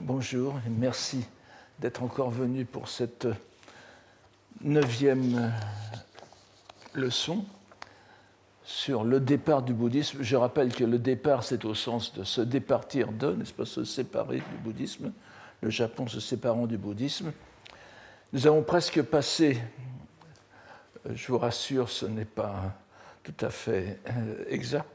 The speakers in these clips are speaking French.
Bonjour et merci d'être encore venu pour cette 9e leçon sur le départ du bouddhisme. Je rappelle que le départ, c'est au sens de se départir de, n'est-ce pas, se séparer du bouddhisme, le Japon se séparant du bouddhisme. Nous avons presque passé, je vous rassure, ce n'est pas tout à fait exact,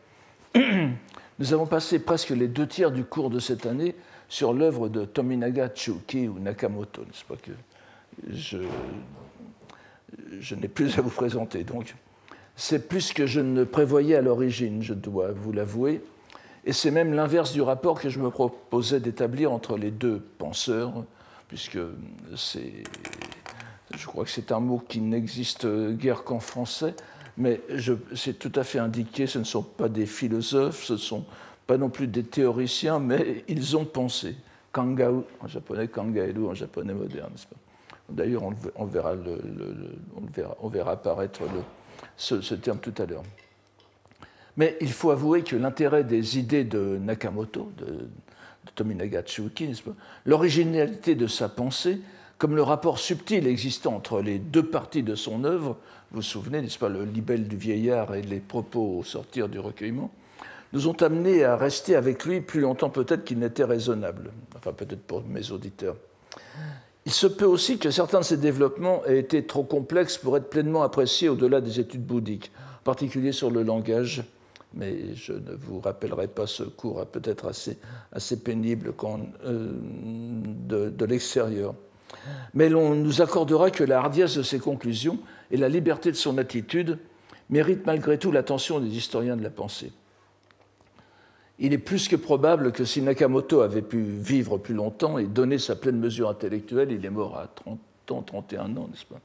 nous avons passé presque les 2 tiers du cours de cette année sur l'œuvre de Tominaga Chuki ou Nakamoto, n'est-ce pas, que je n'ai plus à vous présenter. Donc, c'est plus que je ne prévoyais à l'origine, je dois vous l'avouer, et c'est même l'inverse du rapport que je me proposais d'établir entre les deux penseurs, puisque je crois que c'est un mot qui n'existe guère qu'en français, mais c'est tout à fait indiqué, ce ne sont pas des philosophes, ce ne sont pas non plus des théoriciens, mais ils ont pensé. Kangao en japonais, Kangaeru en japonais moderne. D'ailleurs, on verra apparaître ce terme tout à l'heure. Mais il faut avouer que l'intérêt des idées de Nakamoto, de Tominaga Chuki, l'originalité de sa pensée, comme le rapport subtil existant entre les deux parties de son œuvre, vous vous souvenez, n'est-ce pas, le libelle du vieillard et les propos au sortir du recueillement, nous ont amenés à rester avec lui plus longtemps peut-être qu'il n'était raisonnable, enfin peut-être pour mes auditeurs. Il se peut aussi que certains de ces développements aient été trop complexes pour être pleinement appréciés au-delà des études bouddhiques, en particulier sur le langage, mais je ne vous rappellerai pas ce cours peut-être assez pénible de l'extérieur. Mais l'on nous accordera que la hardiesse de ses conclusions et la liberté de son attitude méritent malgré tout l'attention des historiens de la pensée. Il est plus que probable que si Nakamoto avait pu vivre plus longtemps et donner sa pleine mesure intellectuelle, il est mort à 30 ans, 31 ans, n'est-ce pas?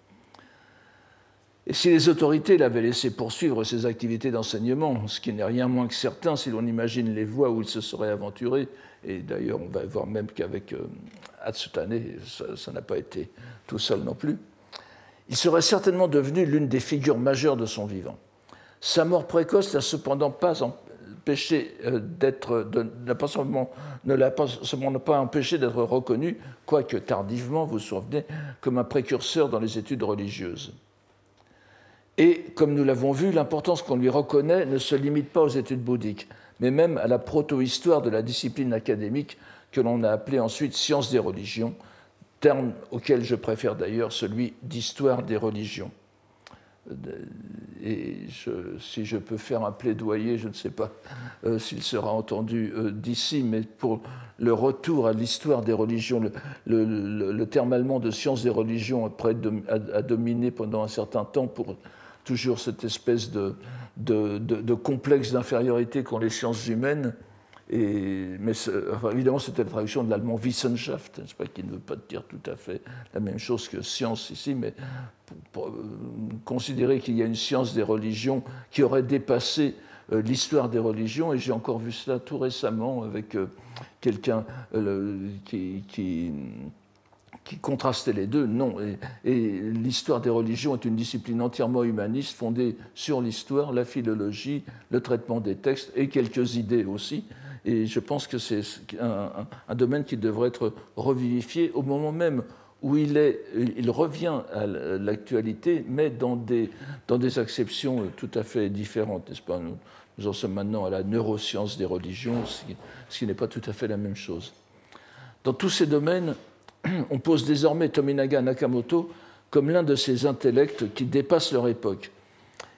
Et si les autorités l'avaient laissé poursuivre ses activités d'enseignement, ce qui n'est rien moins que certain si l'on imagine les voies où il se serait aventuré, et d'ailleurs on va voir même qu'avec Hatsutane, ça n'a pas été tout seul non plus, il serait certainement devenu l'une des figures majeures de son vivant. Sa mort précoce n'a cependant pas empêché ne l'a pas empêché d'être reconnu, quoique tardivement, vous vous souvenez, comme un précurseur dans les études religieuses. Et, comme nous l'avons vu, l'importance qu'on lui reconnaît ne se limite pas aux études bouddhiques, mais même à la proto-histoire de la discipline académique que l'on a appelée ensuite science des religions, terme auquel je préfère d'ailleurs celui d'histoire des religions. Et si je peux faire un plaidoyer, je ne sais pas s'il sera entendu d'ici, mais pour le retour à l'histoire des religions, le terme allemand de science des religions a dominé pendant un certain temps pour toujours cette espèce de complexe d'infériorité qu'ont les sciences humaines. Mais évidemment, c'était la traduction de l'allemand Wissenschaft, qui ne veut pas dire tout à fait la même chose que science ici, mais pour considérer qu'il y a une science des religions qui aurait dépassé l'histoire des religions, et j'ai encore vu cela tout récemment avec quelqu'un qui contrastait les deux. Non, et l'histoire des religions est une discipline entièrement humaniste, fondée sur l'histoire, la philologie, le traitement des textes et quelques idées aussi. Et je pense que c'est un domaine qui devrait être revivifié au moment même où il revient à l'actualité, mais dans des acceptions tout à fait différentes, n'est-ce pas? Nous en sommes maintenant à la neuroscience des religions, ce qui n'est pas tout à fait la même chose. Dans tous ces domaines, on pose désormais Tominaga Nakamoto comme l'un de ces intellects qui dépassent leur époque.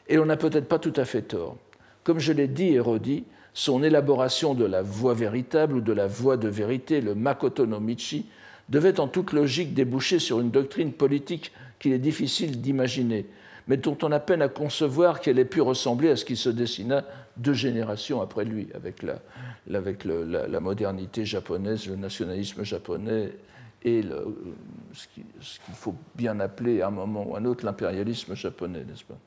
Et on n'a peut-être pas tout à fait tort. Comme je l'ai dit et redit, son élaboration de la voie véritable ou de la voie de vérité, le Makoto no Michi, devait en toute logique déboucher sur une doctrine politique qu'il est difficile d'imaginer, mais dont on a peine à concevoir qu'elle ait pu ressembler à ce qui se dessina 2 générations après lui, avec la modernité japonaise, le nationalisme japonais et ce qu'il faut bien appeler à un moment ou à un autre l'impérialisme japonais, n'est-ce pas?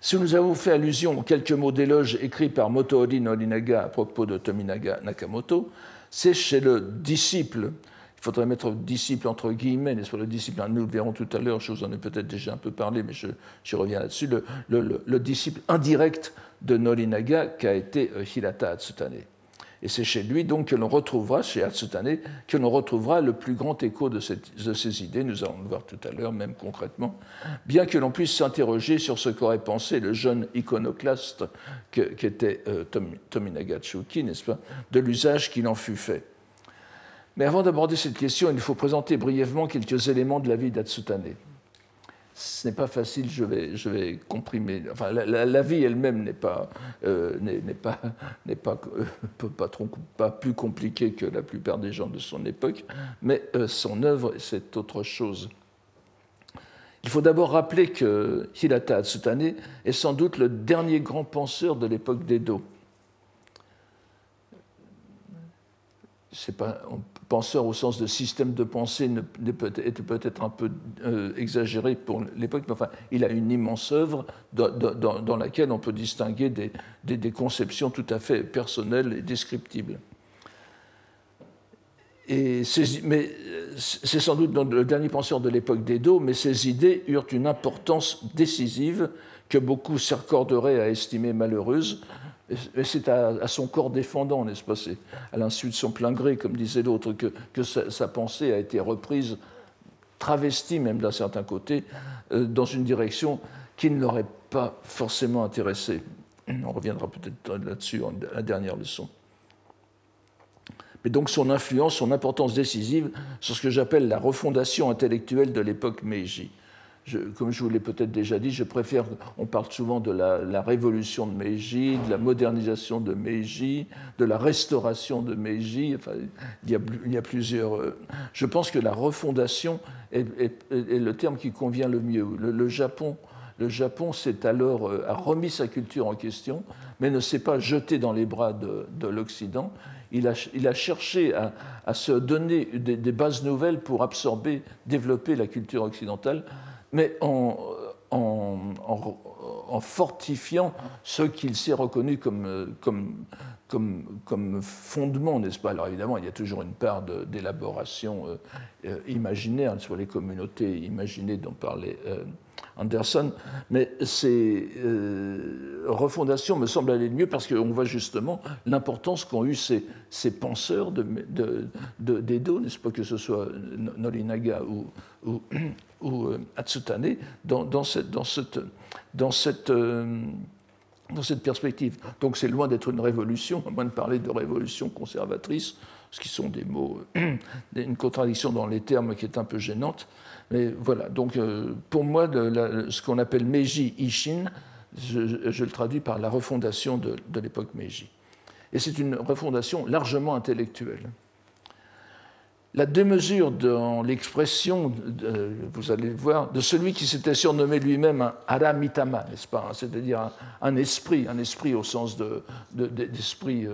Si nous avons fait allusion aux quelques mots d'éloge écrits par Motoori Norinaga à propos de Tominaga Nakamoto, c'est chez le disciple, il faudrait mettre disciple entre guillemets, n'est-ce pas, le disciple, nous le verrons tout à l'heure, je vous en ai peut-être déjà un peu parlé, mais j'y reviens là-dessus, le disciple indirect de Norinaga qu'a été Hirata Hatsutane. Et c'est chez lui donc que l'on retrouvera, chez Hatsutane, que l'on retrouvera le plus grand écho de ces idées, nous allons le voir tout à l'heure, même concrètement, bien que l'on puisse s'interroger sur ce qu'aurait pensé le jeune iconoclaste qu'était Tominaga Chuki, n'est-ce pas, de l'usage qu'il en fut fait. Mais avant d'aborder cette question, il faut présenter brièvement quelques éléments de la vie d'Hatsutane. Ce n'est pas facile, je vais comprimer. Enfin, la vie elle-même n'est pas plus compliquée que la plupart des gens de son époque, mais son œuvre, c'est autre chose. Il faut d'abord rappeler que Hirata Hatsutane est sans doute le dernier grand penseur de l'époque d'Edo. C'est pas penseur au sens de système de pensée était peut-être un peu exagéré pour l'époque, mais enfin, il a une immense œuvre dans laquelle on peut distinguer des conceptions tout à fait personnelles et descriptibles. Mais c'est sans doute le dernier penseur de l'époque d'Edo, mais ses idées eurent une importance décisive que beaucoup s'accorderaient à estimer malheureuse. Et c'est à son corps défendant, n'est-ce pas, c'est à l'insu de son plein gré, comme disait l'autre, que sa pensée a été reprise, travestie même d'un certain côté, dans une direction qui ne l'aurait pas forcément intéressé. On reviendra peut-être là-dessus en la dernière leçon. Mais donc son influence, son importance décisive sur ce que j'appelle la refondation intellectuelle de l'époque Meiji. Comme je vous l'ai peut-être déjà dit, je préfère, on parle souvent de la révolution de Meiji, de la modernisation de Meiji, de la restauration de Meiji, enfin, il y a plusieurs... Je pense que la refondation est le terme qui convient le mieux. Le Japon, a remis sa culture en question, mais ne s'est pas jeté dans les bras de l'Occident. Il a cherché à se donner des bases nouvelles pour absorber, développer la culture occidentale, mais en fortifiant ce qu'il s'est reconnu comme fondement, n'est-ce pas? Alors évidemment, il y a toujours une part d'élaboration imaginaire sur les communautés imaginées dont parlait Anderson, mais ces refondations me semblent aller mieux parce qu'on voit justement l'importance qu'ont eu ces penseurs d'Edo, n'est-ce pas, que ce soit Norinaga ou Hatsutane, dans cette perspective. Donc c'est loin d'être une révolution, à moins de parler de révolution conservatrice, ce qui sont des mots, une contradiction dans les termes qui est un peu gênante. Mais voilà, donc pour moi, ce qu'on appelle Meiji Ishin, je le traduis par la refondation de l'époque Meiji. Et c'est une refondation largement intellectuelle. La démesure dans l'expression, vous allez le voir, de celui qui s'était surnommé lui-même un Haramitama, n'est-ce pas, c'est-à-dire un esprit au sens d'esprit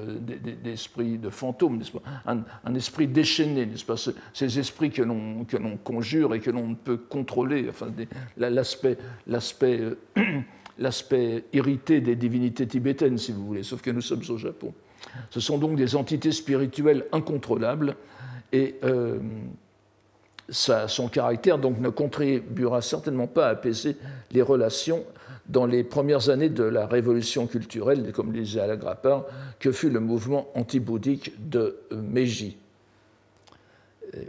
de fantôme, n'est-ce pas, un esprit déchaîné, n'est-ce pas, ces esprits que l'on conjure et que l'on ne peut contrôler, enfin, l'aspect irrité des divinités tibétaines, si vous voulez, sauf que nous sommes au Japon. Ce sont donc des entités spirituelles incontrôlables. Et son caractère donc, ne contribuera certainement pas à apaiser les relations dans les premières années de la révolution culturelle, comme le disait Alagrapar, que fut le mouvement anti-bouddhique de Meiji,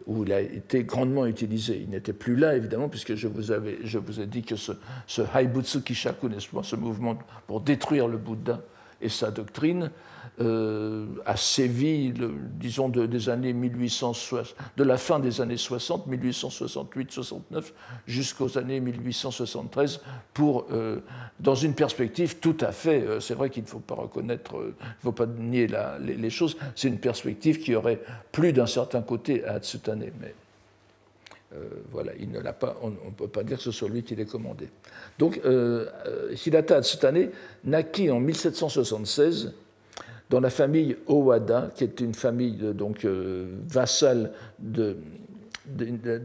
où il a été grandement utilisé. Il n'était plus là, évidemment, puisque je vous ai dit que ce Haibutsu Kishaku, ce mouvement pour détruire le Bouddha et sa doctrine, a sévi, disons, des années 1860, de la fin des années 60, 1868-69, jusqu'aux années 1873, dans une perspective tout à fait, c'est vrai qu'il ne faut pas reconnaître, il ne faut pas nier les choses, c'est une perspective qui aurait plu d'un certain côté à Hatsutane, mais voilà, il ne l'a pas, on ne peut pas dire que ce soit lui qui l'ait commandé. Donc, Hirata Hatsutane naquit en 1776 dans la famille Owada, qui est une famille vassale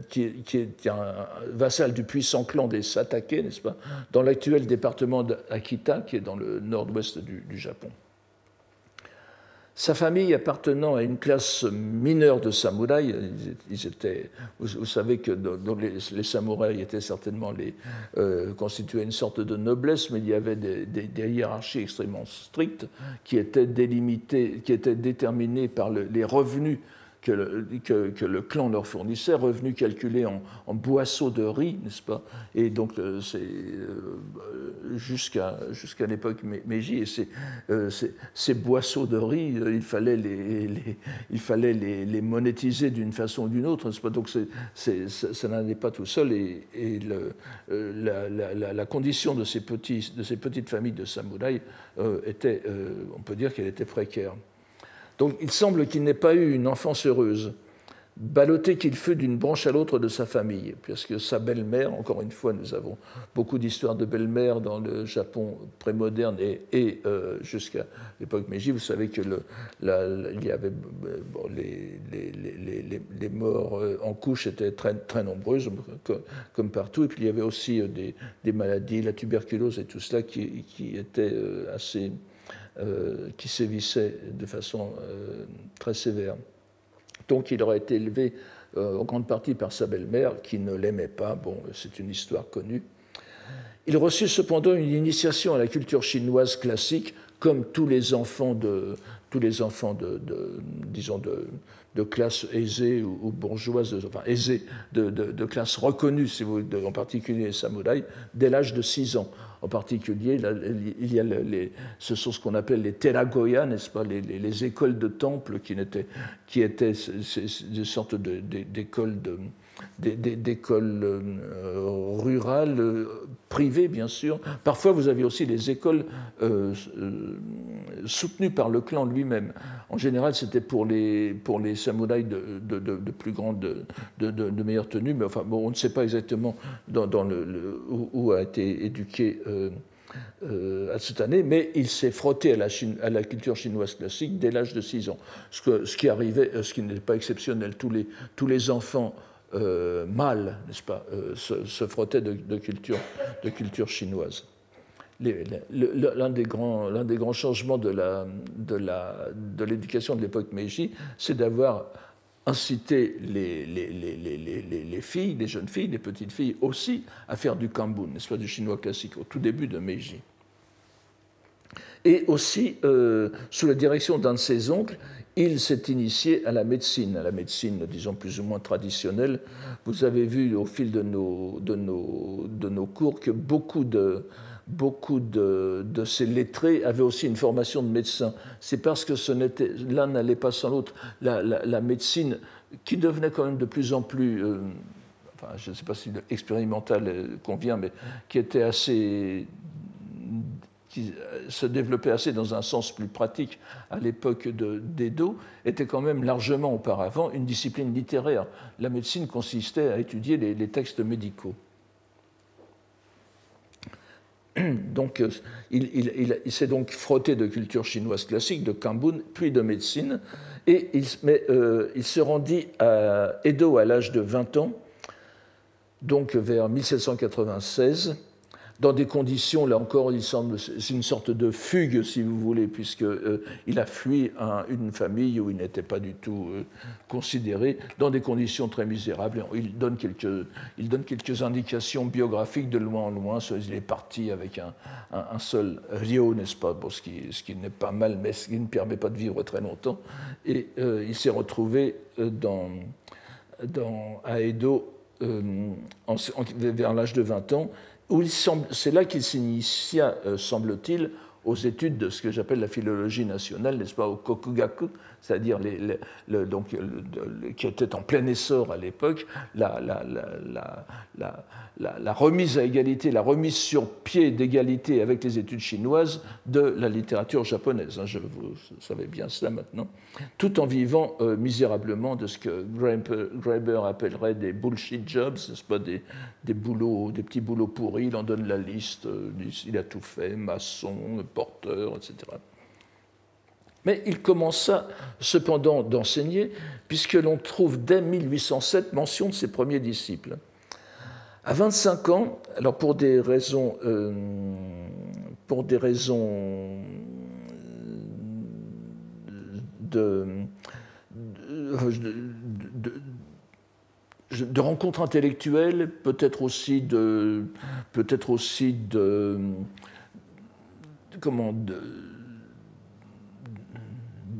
qui est un vassal du puissant clan des Satake, n'est-ce pas, dans l'actuel département d'Akita, qui est dans le nord-ouest du Japon. Sa famille appartenant à une classe mineure de samouraïs, ils étaient, vous savez que les samouraïs étaient certainement constituaient une sorte de noblesse, mais il y avait des hiérarchies extrêmement strictes qui étaient délimitées, qui étaient déterminées par les revenus que le clan leur fournissait, revenus calculés en boisseaux de riz, n'est-ce pas? Et donc, jusqu'à l'époque Meiji, et ces boisseaux de riz, il fallait les monétiser d'une façon ou d'une autre, n'est-ce pas? Donc, ça n'allait pas tout seul, et la condition de ces petites familles de samouraïs était, on peut dire qu'elle était précaire. Donc il semble qu'il n'ait pas eu une enfance heureuse, ballotté qu'il fut d'une branche à l'autre de sa famille, puisque sa belle-mère, encore une fois, nous avons beaucoup d'histoires de belle-mère dans le Japon prémoderne et jusqu'à l'époque Meiji. Vous savez que il y avait les morts en couche étaient très, très nombreuses, comme partout, et puis il y avait aussi des maladies, la tuberculose et tout cela qui étaient assez... qui sévissait de façon très sévère. Donc il aurait été élevé en grande partie par sa belle-mère, qui ne l'aimait pas. Bon, c'est une histoire connue. Il reçut cependant une initiation à la culture chinoise classique, comme tous les enfants disons de classe aisée ou bourgeoise, enfin aisée, de classe reconnue, si vous voulez, en particulier les samouraïs, dès l'âge de 6 ans. En particulier, il y a ce sont ce qu'on appelle les teragoya, n'est-ce pas, les écoles de temple qui étaient des sortes d'écoles rurales, privées bien sûr. Parfois, vous aviez aussi des écoles soutenues par le clan lui-même. En général, c'était pour les samouraïs de plus grande, de meilleure tenue, mais enfin, bon, on ne sait pas exactement où a été éduqué à cette année, mais il s'est frotté à la culture chinoise classique dès l'âge de 6 ans, ce qui n'était pas exceptionnel. Tous les enfants mâles, n'est-ce pas, se frottaient de culture chinoise. L'un des grands changements de l'éducation de l'époque Meiji, c'est d'avoir incité les filles, les jeunes filles, les petites filles aussi à faire du kambun, n'est-ce pas, du chinois classique, au tout début de Meiji. Et aussi, sous la direction d'un de ses oncles, il s'est initié à la médecine, disons, plus ou moins traditionnelle. Vous avez vu au fil de nos cours que beaucoup de ces lettrés avaient aussi une formation de médecin. C'est parce que l'un n'allait pas sans l'autre. La médecine, qui devenait quand même de plus en plus, enfin, je ne sais pas si expérimentale convient, mais qui était assez... qui se développait assez dans un sens plus pratique à l'époque d'Edo, était quand même largement auparavant une discipline littéraire. La médecine consistait à étudier les textes médicaux. Donc, il s'est donc frotté de culture chinoise classique, de kambun, puis de médecine, et il se rendit à Edo à l'âge de 20 ans, donc vers 1796, dans des conditions, là encore, il semble, c'est une sorte de fugue, si vous voulez, puisqu'il a fui une famille où il n'était pas du tout considéré, dans des conditions très misérables. Il donne quelques indications biographiques de loin en loin. Il est parti avec un seul ryo, n'est-ce pas, bon, ce qui n'est pas mal, mais ce qui ne permet pas de vivre très longtemps. Et il s'est retrouvé à Edo vers l'âge de 20 ans, c'est là qu'il s'initia, semble-t-il, aux études de ce que j'appelle la philologie nationale, n'est-ce pas, au Kokugaku, c'est-à-dire qui était en plein essor à l'époque, la remise à égalité, la remise sur pied d'égalité avec les études chinoises de la littérature japonaise. Vous savez bien cela maintenant. Tout en vivant misérablement de ce que Graeber appellerait des bullshit jobs, n'est-ce pas, des petits boulots pourris. Il en donne la liste, il a tout fait, maçon, porteur, etc. Mais il commença cependant d'enseigner, puisque l'on trouve dès 1807 mention de ses premiers disciples. À 25 ans, alors pour des raisons de rencontres intellectuelles, peut-être aussi de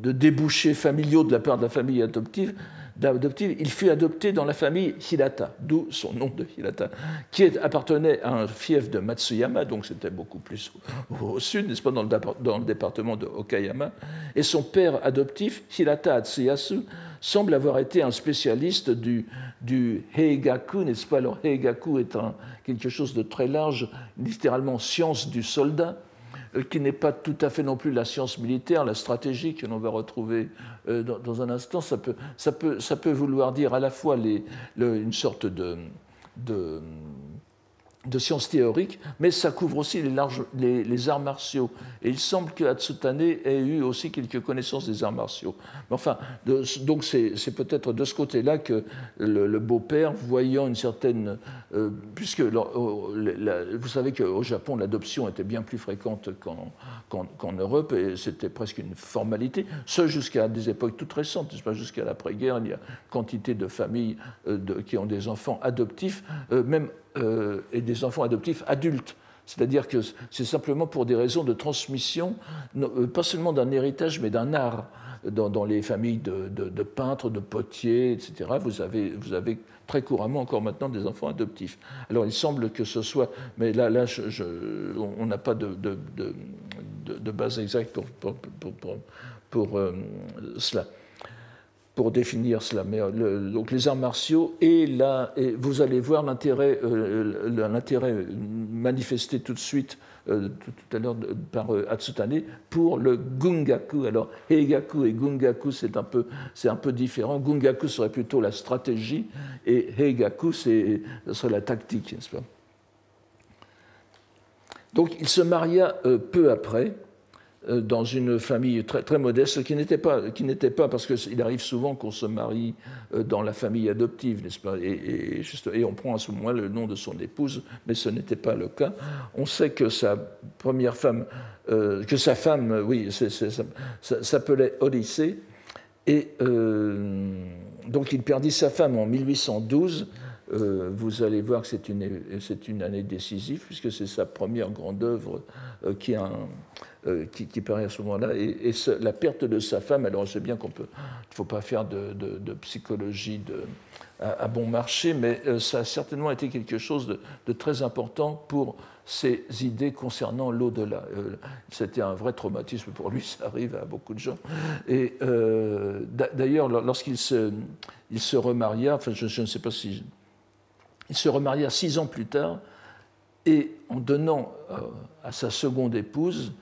débouchés familiaux de la part de la famille adoptive, il fut adopté dans la famille Hirata, d'où son nom de Hirata, qui appartenait à un fief de Matsuyama, donc c'était beaucoup plus au sud, n'est-ce pas, dans le département de Okayama. Et son père adoptif, Hirata Atsuyasu, semble avoir été un spécialiste du Heigaku, n'est-ce pas? Alors, Heigaku est quelque chose de très large, littéralement science du soldat, qui n'est pas tout à fait non plus la science militaire, la stratégie que l'on va retrouver dans un instant. Ça peut vouloir dire à la fois une sorte de sciences théoriques, mais ça couvre aussi les arts martiaux. Et il semble que Hatsutane ait eu aussi quelques connaissances des arts martiaux. Mais enfin, donc c'est peut-être de ce côté-là que le beau-père, voyant une certaine... puisque vous savez qu'au Japon, l'adoption était bien plus fréquente qu'en Europe, et c'était presque une formalité, ce jusqu'à des époques toutes récentes, pas jusqu'à l'après-guerre, il y a quantité de familles qui ont des enfants adoptifs, et des enfants adoptifs adultes. C'est-à-dire que c'est simplement pour des raisons de transmission, pas seulement d'un héritage, mais d'un art. Dans les familles de peintres, de potiers, etc., vous avez très couramment encore maintenant des enfants adoptifs. Alors il semble que ce soit, mais là on n'a pas de base exacte pour cela, pour définir cela. Mais donc les arts martiaux, et vous allez voir l'intérêt manifesté tout de suite, tout à l'heure par Hatsutane, pour le Gungaku. Alors Heigaku et Gungaku, c'est un peu différent. Gungaku serait plutôt la stratégie, et Heigaku, ce serait la tactique, n'est-ce pas? Donc il se maria peu après, dans une famille très, très modeste, qui n'était pas, parce qu'il arrive souvent qu'on se marie dans la famille adoptive, n'est-ce pas, et on prend à ce moment-là le nom de son épouse, mais ce n'était pas le cas. On sait que sa première femme, oui, s'appelait Odyssée, et donc il perdit sa femme en 1812. Vous allez voir que c'est une année décisive, puisque c'est sa première grande œuvre qui paraît à ce moment-là. Et la perte de sa femme, alors je sais bien qu'il ne faut pas faire de psychologie à bon marché, mais ça a certainement été quelque chose de très important pour ses idées concernant l'au-delà. C'était un vrai traumatisme pour lui, ça arrive à beaucoup de gens. Et d'ailleurs, lorsqu'il se remaria, enfin je ne sais pas si... Il se remaria 6 ans plus tard, et en donnant à sa seconde épouse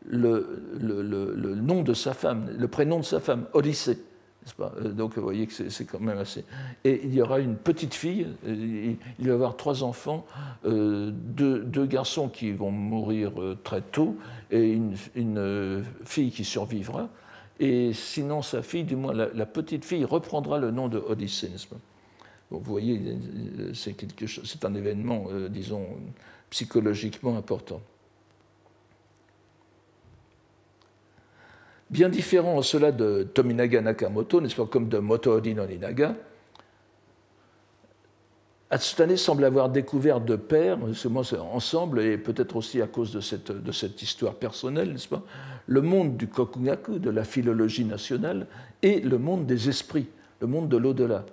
le nom de sa femme, le prénom de sa femme, Odyssée. N'est-ce pas? Donc vous voyez que c'est quand même assez... Et il y aura une petite fille, il va y avoir 3 enfants, 2 garçons qui vont mourir très tôt, et une fille qui survivra. Et sinon, sa fille, du moins la petite fille, reprendra le nom de Odyssée, n'est-ce pas? Donc, vous voyez, c'est un événement, disons, psychologiquement important. Bien différent en cela de Tominaga Nakamoto, n'est-ce pas, comme de Motoori no Ninaga, Hatsutane semble avoir découvert de pair, ensemble, et peut-être aussi à cause de cette histoire personnelle, n'est-ce pas, le monde du Kokugaku, de la philologie nationale, et le monde des esprits, le monde de l'au-delà.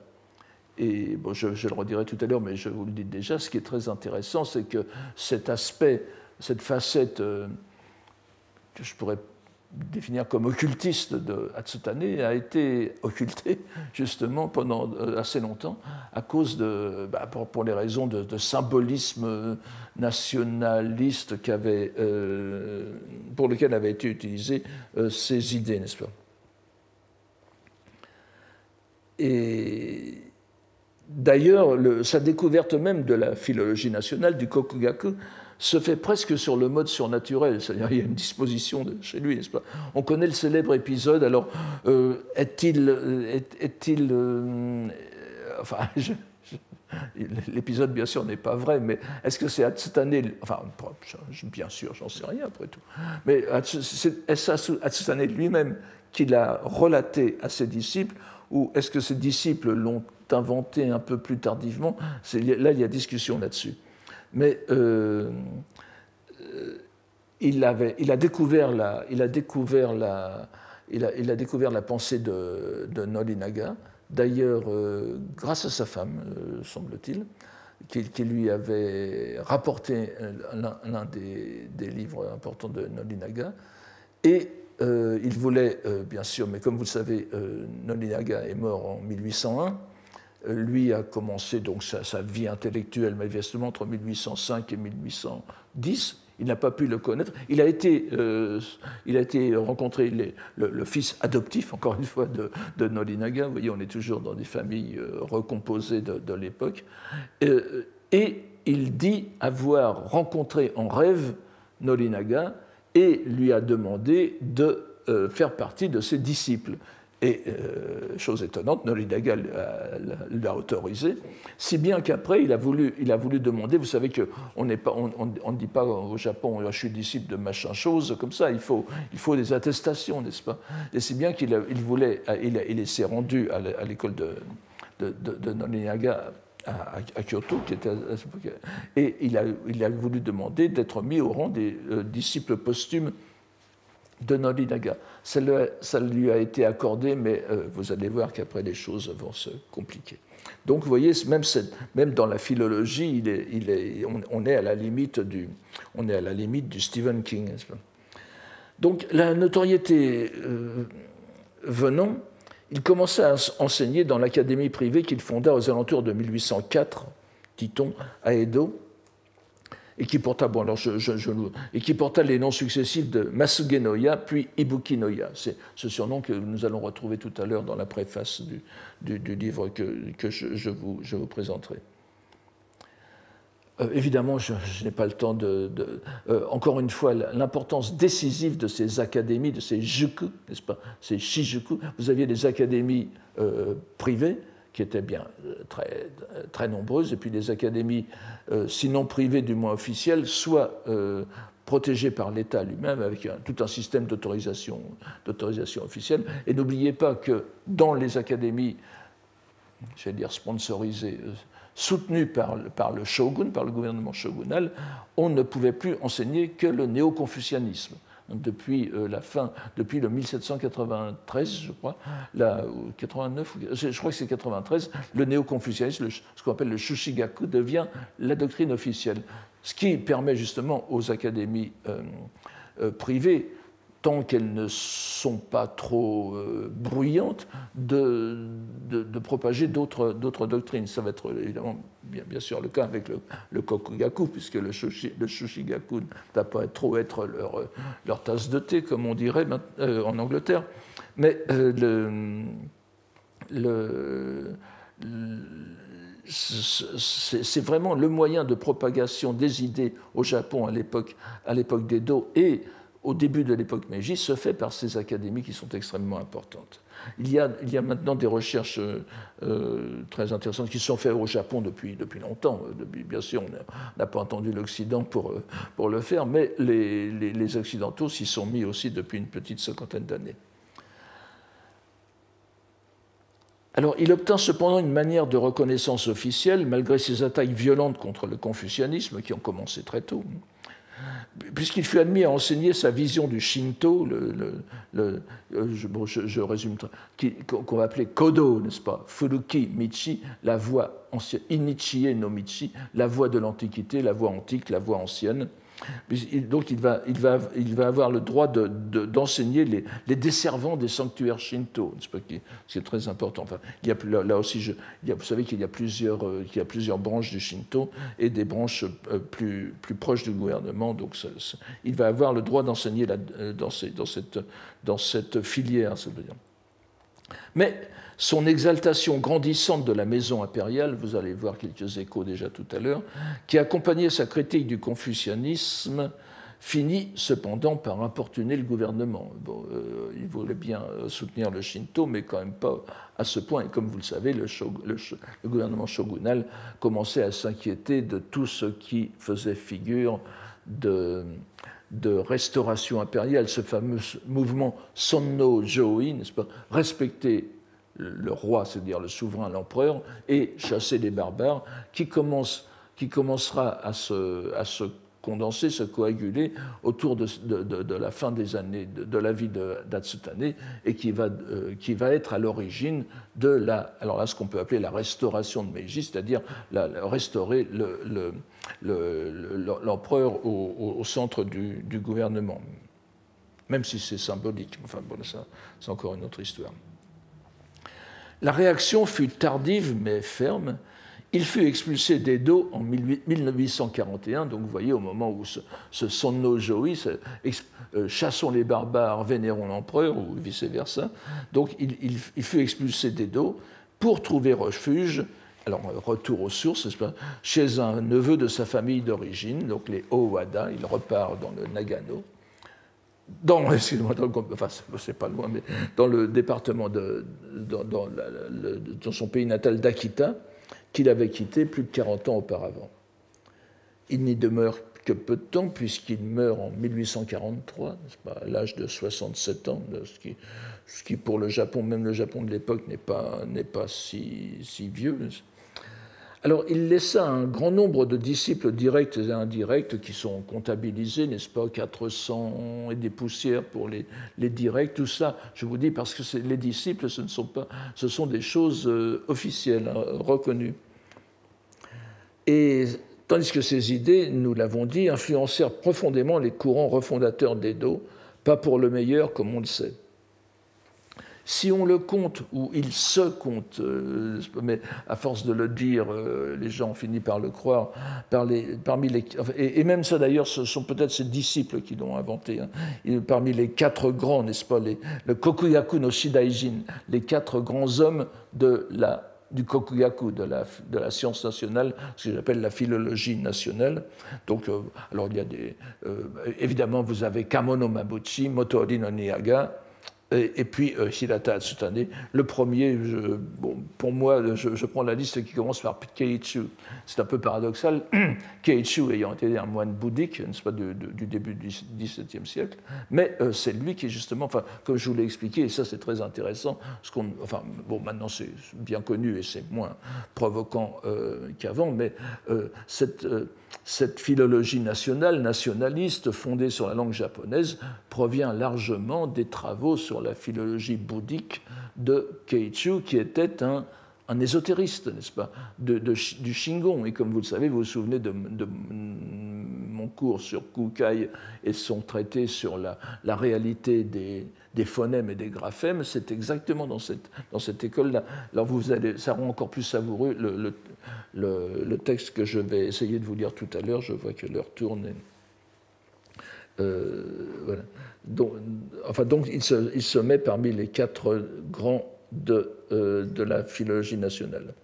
Et bon, je le redirai tout à l'heure, mais je vous le dis déjà, ce qui est très intéressant, c'est que cet aspect, cette facette que je pourrais définir comme occultiste de Hatsutane a été occultée justement pendant assez longtemps à cause pour les raisons de symbolisme nationaliste pour lequel avaient été utilisées ces idées, n'est-ce pas? Et d'ailleurs, sa découverte même de la philologie nationale, du Kokugaku, se fait presque sur le mode surnaturel, c'est-à-dire il y a une disposition chez lui, n'est-ce pas? On connaît le célèbre épisode, alors enfin, l'épisode, bien sûr, n'est pas vrai, mais est-ce que c'est Hatsutane, enfin, bien sûr, j'en sais rien après tout, mais est-ce Hatsutane lui-même qui l'a relaté à ses disciples, ou est-ce que ses disciples l'ont inventé un peu plus tardivement? Là, il y a discussion là-dessus. Mais il a découvert la pensée de Nolinaga, d'ailleurs grâce à sa femme, semble-t-il, qui lui avait rapporté l'un des livres importants de Nolinaga. Et il voulait, bien sûr, mais comme vous le savez, Nolinaga est mort en 1801. Lui a commencé donc sa vie intellectuelle manifestement entre 1805 et 1810. Il n'a pas pu le connaître. Il a été rencontré le fils adoptif, encore une fois, de Nolinaga. Vous voyez, on est toujours dans des familles recomposées de l'époque. Et il dit avoir rencontré en rêve Nolinaga et lui a demandé de faire partie de ses disciples. Et, chose étonnante, Nolinaga l'a autorisé, si bien qu'après, il a voulu demander, vous savez qu'on ne dit pas au Japon, je suis disciple de machin chose, comme ça, il faut des attestations, n'est-ce pas? Et si bien qu'il s'est rendu à l'école de Nolinaga à Kyoto, et il a voulu demander d'être mis au rang des disciples posthumes de Nolinaga. Ça lui a été accordé, mais vous allez voir qu'après les choses vont se compliquer. Donc vous voyez, même dans la philologie, on est à la limite du Stephen King. N'est-ce pas? Donc la notoriété venant, il commença à enseigner dans l'académie privée qu'il fonda aux alentours de 1804, dit-on, à Edo, et qui porta, les noms successifs de Masuge Noya, puis Ibuki Noya. C'est ce surnom que nous allons retrouver tout à l'heure dans la préface du livre que je vous présenterai. Évidemment, je n'ai pas le temps encore une fois, l'importance décisive de ces académies, de ces juku, n'est-ce pas, ces shijuku. Vous aviez des académies privées, qui étaient bien très, très nombreuses, et puis des académies, sinon privées, du moins officielles, soit protégées par l'État lui-même, avec tout un système d'autorisation officielle. Et n'oubliez pas que dans les académies, j'allais dire sponsorisées, soutenues par le shogun, par le gouvernement shogunal, on ne pouvait plus enseigner que le néo-confucianisme. Depuis le 1793, je crois, 89, je crois que c'est 93, le néo-confucianisme, ce qu'on appelle le Shushigaku, devient la doctrine officielle. Ce qui permet justement aux académies privées, tant qu'elles ne sont pas trop bruyantes, de propager d'autres doctrines. Ça va être évidemment bien sûr le cas avec le Kokugaku, puisque le Shushigaku ne va pas trop être leur tasse de thé, comme on dirait en Angleterre. Mais c'est vraiment le moyen de propagation des idées au Japon à l'époque d'Edo et au début de l'époque Meiji, se fait par ces académies qui sont extrêmement importantes. Il y a maintenant des recherches très intéressantes qui sont faites au Japon depuis longtemps. Bien sûr, on n'a pas entendu l'Occident pour le faire, mais les Occidentaux s'y sont mis aussi depuis une petite cinquantaine d'années. Alors, il obtint cependant une manière de reconnaissance officielle, malgré ses attaques violentes contre le confucianisme, qui ont commencé très tôt, puisqu'il fut admis à enseigner sa vision du Shinto, je résume, qu'on va appeler Kodo, n'est-ce pas, Furuki Michi, la voie ancienne, Inichie no Michi, la voie de l'Antiquité, la voie antique, la voie ancienne. Donc il va avoir le droit d'enseigner les desservants des sanctuaires Shinto, c'est très important. Enfin, là aussi, vous savez qu'il y a plusieurs branches du Shinto et des branches plus proches du gouvernement. Donc il va avoir le droit d'enseigner dans cette filière, ça veut dire. Mais son exaltation grandissante de la maison impériale, vous allez voir quelques échos déjà tout à l'heure, qui accompagnait sa critique du confucianisme, finit cependant par importuner le gouvernement. Bon, il voulait bien soutenir le Shinto, mais quand même pas à ce point. Et comme vous le savez, le gouvernement shogunal commençait à s'inquiéter de tout ce qui faisait figure de restauration impériale, ce fameux mouvement Sonno Jōi, n'est-ce pas, respecter le roi, c'est-à-dire le souverain, l'empereur, et chasser les barbares, qui commencera à se condenser, se coaguler autour de la fin des années, de la vie d'Atsutane, et qui va être à l'origine de alors là, ce qu'on peut appeler la restauration de Meiji, c'est-à-dire restaurer l'empereur au centre du gouvernement, même si c'est symbolique. Enfin bon, ça, c'est encore une autre histoire. La réaction fut tardive mais ferme. Il fut expulsé d'Edo en 1841, donc vous voyez au moment où ce Sonno Jōi, chassons les barbares, vénérons l'empereur, ou vice-versa. Donc il fut expulsé d'Edo pour trouver refuge, alors retour aux sources, chez un neveu de sa famille d'origine, donc les Owada. Il repart dans le Nagano. C'est pas loin, mais dans le département dans son pays natal d'Akita, qu'il avait quitté plus de 40 ans auparavant. Il n'y demeure que peu de temps, puisqu'il meurt en 1843, à l'âge de 67 ans, ce qui pour le Japon, même le Japon de l'époque, n'est pas si vieux. Alors, il laissa un grand nombre de disciples directs et indirects qui sont comptabilisés, n'est-ce pas, 400 et des poussières pour les directs, tout ça, je vous dis, parce que les disciples, ce sont des choses officielles, reconnues. Et tandis que ces idées, nous l'avons dit, influencèrent profondément les courants refondateurs d'Edo, pas pour le meilleur, comme on le sait. Si on le compte, ou il se compte, mais à force de le dire, les gens ont fini par le croire, et même ça d'ailleurs, ce sont peut-être ses disciples qui l'ont inventé, hein. Parmi les 4 grands, n'est-ce pas, le Kokugaku no Shidaijin, les 4 grands hommes du Kokugaku, de la science nationale, ce que j'appelle la philologie nationale. Donc, alors il y a évidemment, vous avez Kamo no Mabuchi, Motoori no Niaga, et puis Hirata Atsutane. Le premier, pour moi, je prends la liste qui commence par Keiichu. C'est un peu paradoxal, Keiichu ayant été un moine bouddhique, n'est-ce pas, du début du XVIIe siècle, mais c'est lui qui, justement, enfin, comme je vous l'ai expliqué, et ça c'est très intéressant, maintenant c'est bien connu et c'est moins provoquant qu'avant, mais cette philologie nationaliste, fondée sur la langue japonaise, provient largement des travaux sur la philologie bouddhique de Keiichu, qui était un ésotériste, n'est-ce pas, du Shingon. Et comme vous le savez, vous vous souvenez de mon cours sur Kukai et son traité sur la réalité des phonèmes et des graphèmes, c'est exactement dans cette école-là. Alors ça rend encore plus savoureux le texte que je vais essayer de vous lire tout à l'heure. Je vois que l'heure tourne. Voilà. Donc il se met parmi les 4 grands de la philologie nationale.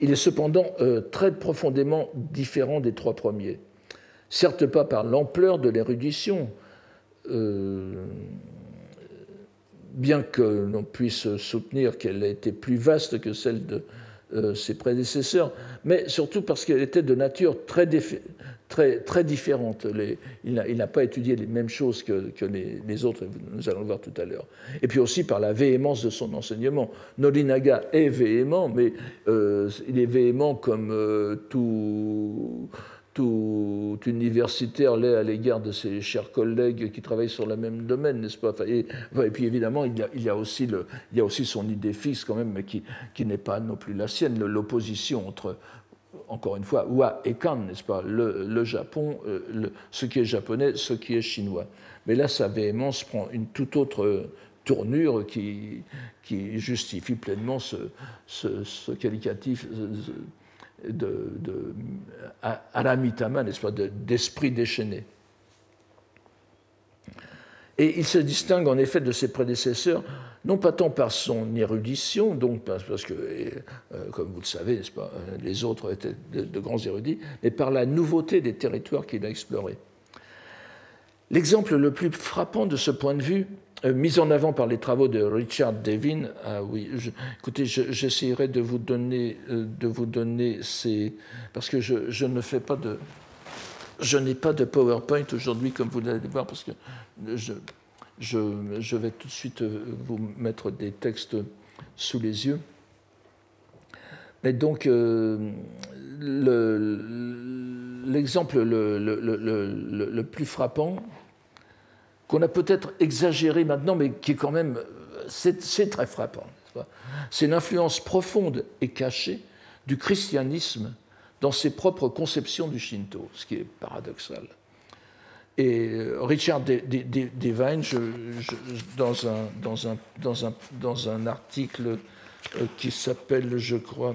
Il est cependant très profondément différent des 3 premiers. Certes pas par l'ampleur de l'érudition, bien que l'on puisse soutenir qu'elle a été plus vaste que celle de ses prédécesseurs, mais surtout parce qu'elle était de nature très différente. Il n'a pas étudié les mêmes choses que les autres, nous allons le voir tout à l'heure. Et puis aussi par la véhémence de son enseignement. Norinaga est véhément, mais il est véhément comme tout universitaire l'est à l'égard de ses chers collègues qui travaillent sur le même domaine, n'est-ce pas, et puis évidemment, il y a aussi son idée fixe quand même, mais qui n'est pas non plus la sienne, l'opposition entre, encore une fois, Wa et Kan, n'est-ce pas, le Japon, ce qui est japonais, ce qui est chinois. Mais là, sa véhémence prend une toute autre tournure qui justifie pleinement ce qualificatif aramitama, n'est-ce pas, d'esprit déchaîné. Et il se distingue en effet de ses prédécesseurs, non pas tant par son érudition, donc parce que, comme vous le savez, n'est-ce pas, les autres étaient de grands érudits, mais par la nouveauté des territoires qu'il a explorés. L'exemple le plus frappant de ce point de vue, mis en avant par les travaux de Richard Devine, oui, écoutez, j'essaierai de vous donner ces... Parce que je ne fais pas de... Je n'ai pas de PowerPoint aujourd'hui, comme vous allez voir, parce que je vais tout de suite vous mettre des textes sous les yeux. Mais donc, l'exemple le plus frappant, qu'on a peut-être exagéré maintenant, mais qui est quand même, c'est très frappant. C'est l'influence profonde et cachée du christianisme dans ses propres conceptions du Shinto, ce qui est paradoxal. Et Richard Devine, dans un article qui s'appelle, je crois,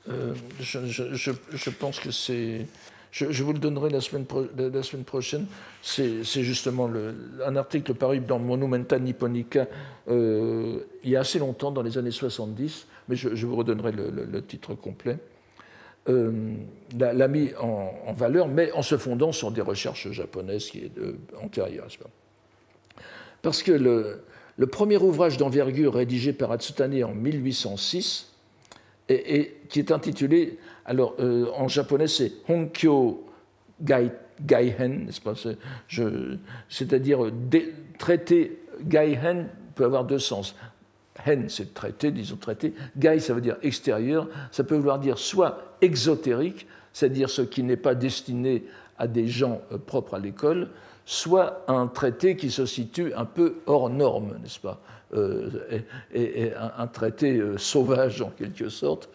je pense que c'est... Je vous le donnerai la semaine prochaine. C'est justement un article paru dans Monumenta Nipponica il y a assez longtemps, dans les années 70, mais je vous redonnerai le titre complet. L'a mis en valeur, mais en se fondant sur des recherches japonaises qui est antérieures. Parce que le premier ouvrage d'envergure rédigé par Atsutane en 1806, qui est intitulé, alors en japonais c'est Honkyo Gaihen, n'est-ce pas, c'est-à-dire traité. Gaihen peut avoir deux sens. Hen, c'est traité, disons traité. Gai, ça veut dire extérieur. Ça peut vouloir dire soit exotérique, c'est-à-dire ce qui n'est pas destiné à des gens propres à l'école, soit un traité qui se situe un peu hors norme, n'est-ce pas, et un traité sauvage, en quelque sorte,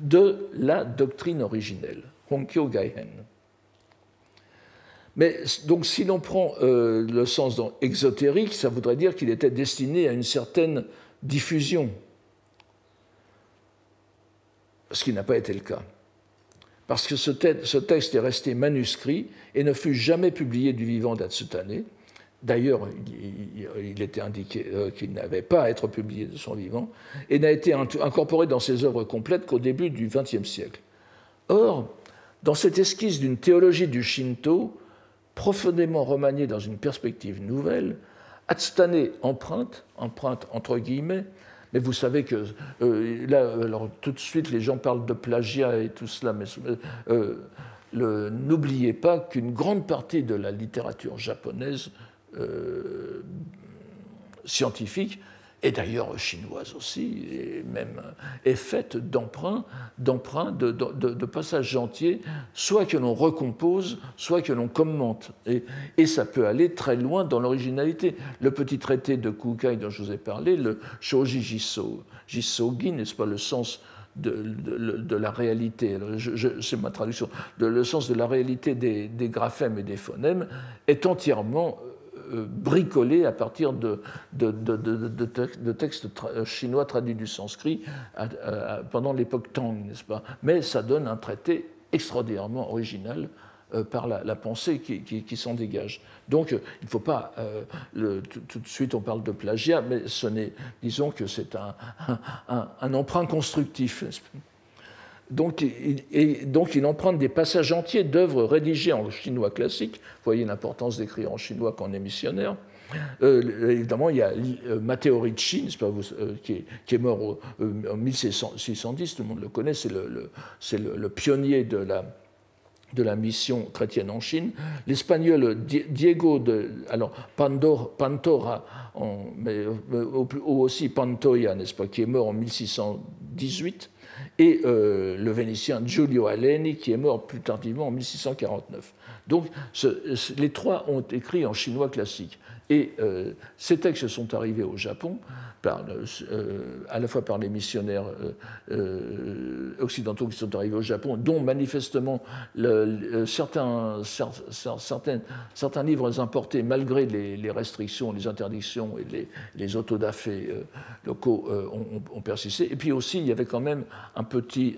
de la doctrine originelle, Honkyo Gaihen. Mais donc, si l'on prend le sens exotérique, ça voudrait dire qu'il était destiné à une certaine diffusion, ce qui n'a pas été le cas. Parce que ce texte est resté manuscrit et ne fut jamais publié du vivant d'Atsutane. D'ailleurs, il était indiqué qu'il n'avait pas à être publié de son vivant, et n'a été incorporé dans ses œuvres complètes qu'au début du XXe siècle. Or, dans cette esquisse d'une théologie du Shinto, profondément remaniée dans une perspective nouvelle, Atsutane emprunte entre guillemets, mais vous savez que là, alors tout de suite, les gens parlent de plagiat et tout cela, mais n'oubliez pas qu'une grande partie de la littérature japonaise scientifique, et d'ailleurs chinoise aussi, et même est faite d'emprunts, de passages entiers, soit que l'on recompose, soit que l'on commente. Et ça peut aller très loin dans l'originalité. Le petit traité de Kukai dont je vous ai parlé, le Shoji Jisogi, n'est-ce pas, le sens de la réalité, c'est ma traduction, le sens de la réalité des graphèmes et des phonèmes, est entièrement bricolé à partir de textes chinois traduits du sanskrit pendant l'époque Tang, n'est-ce pas? Mais ça donne un traité extraordinairement original par la pensée qui s'en dégage. Donc, il ne faut pas... tout de suite, on parle de plagiat, mais disons que c'est un emprunt constructif. Donc, il emprunte des passages entiers d'œuvres rédigées en chinois classique. Vous voyez l'importance d'écrire en chinois quand on est missionnaire. Évidemment, il y a Matteo Ricci, n'est-ce pas, qui est mort en 1610, tout le monde le connaît, c'est le pionnier de la mission chrétienne en Chine. L'espagnol Diego Pantora, ou aussi Pantoja, n'est-ce pas, qui est mort en 1618. Et le Vénitien Giulio Aleni, qui est mort plus tardivement en 1649. Donc, les trois ont écrit en chinois classique. Et ces textes sont arrivés au Japon, à la fois par les missionnaires occidentaux qui sont arrivés au Japon, dont manifestement certains livres importés, malgré les restrictions, les interdictions et les autodafés locaux, ont persisté. Et puis aussi, il y avait quand même un petit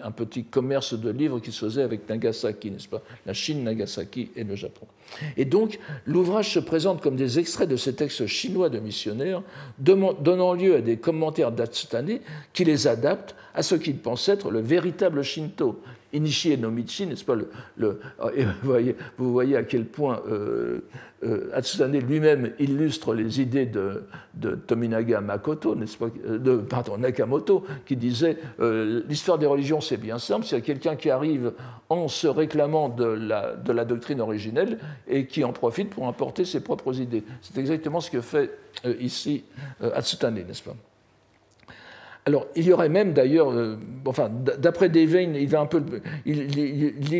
commerce de livres qui se faisait avec Nagasaki, n'est-ce pas? La Chine, Nagasaki et le Japon. Et donc, l'ouvrage se présente comme des extraits de ces textes chinois de missionnaires, donnant lieu à des commentaires d'Atsutane qui les adaptent à ce qu'il pense être le véritable Shinto. Inishi no Michi, n'est-ce pas, et vous voyez à quel point Atsutane lui-même illustre les idées de Tominaga Makoto, n'est-ce pas, Nakamoto, qui disait l'histoire des religions, c'est bien simple, c'est quelqu'un qui arrive en se réclamant de la doctrine originelle et qui en profite pour apporter ses propres idées. C'est exactement ce que fait ici Atsutane, n'est-ce pas? Alors, il y aurait même d'ailleurs, d'après Devane, il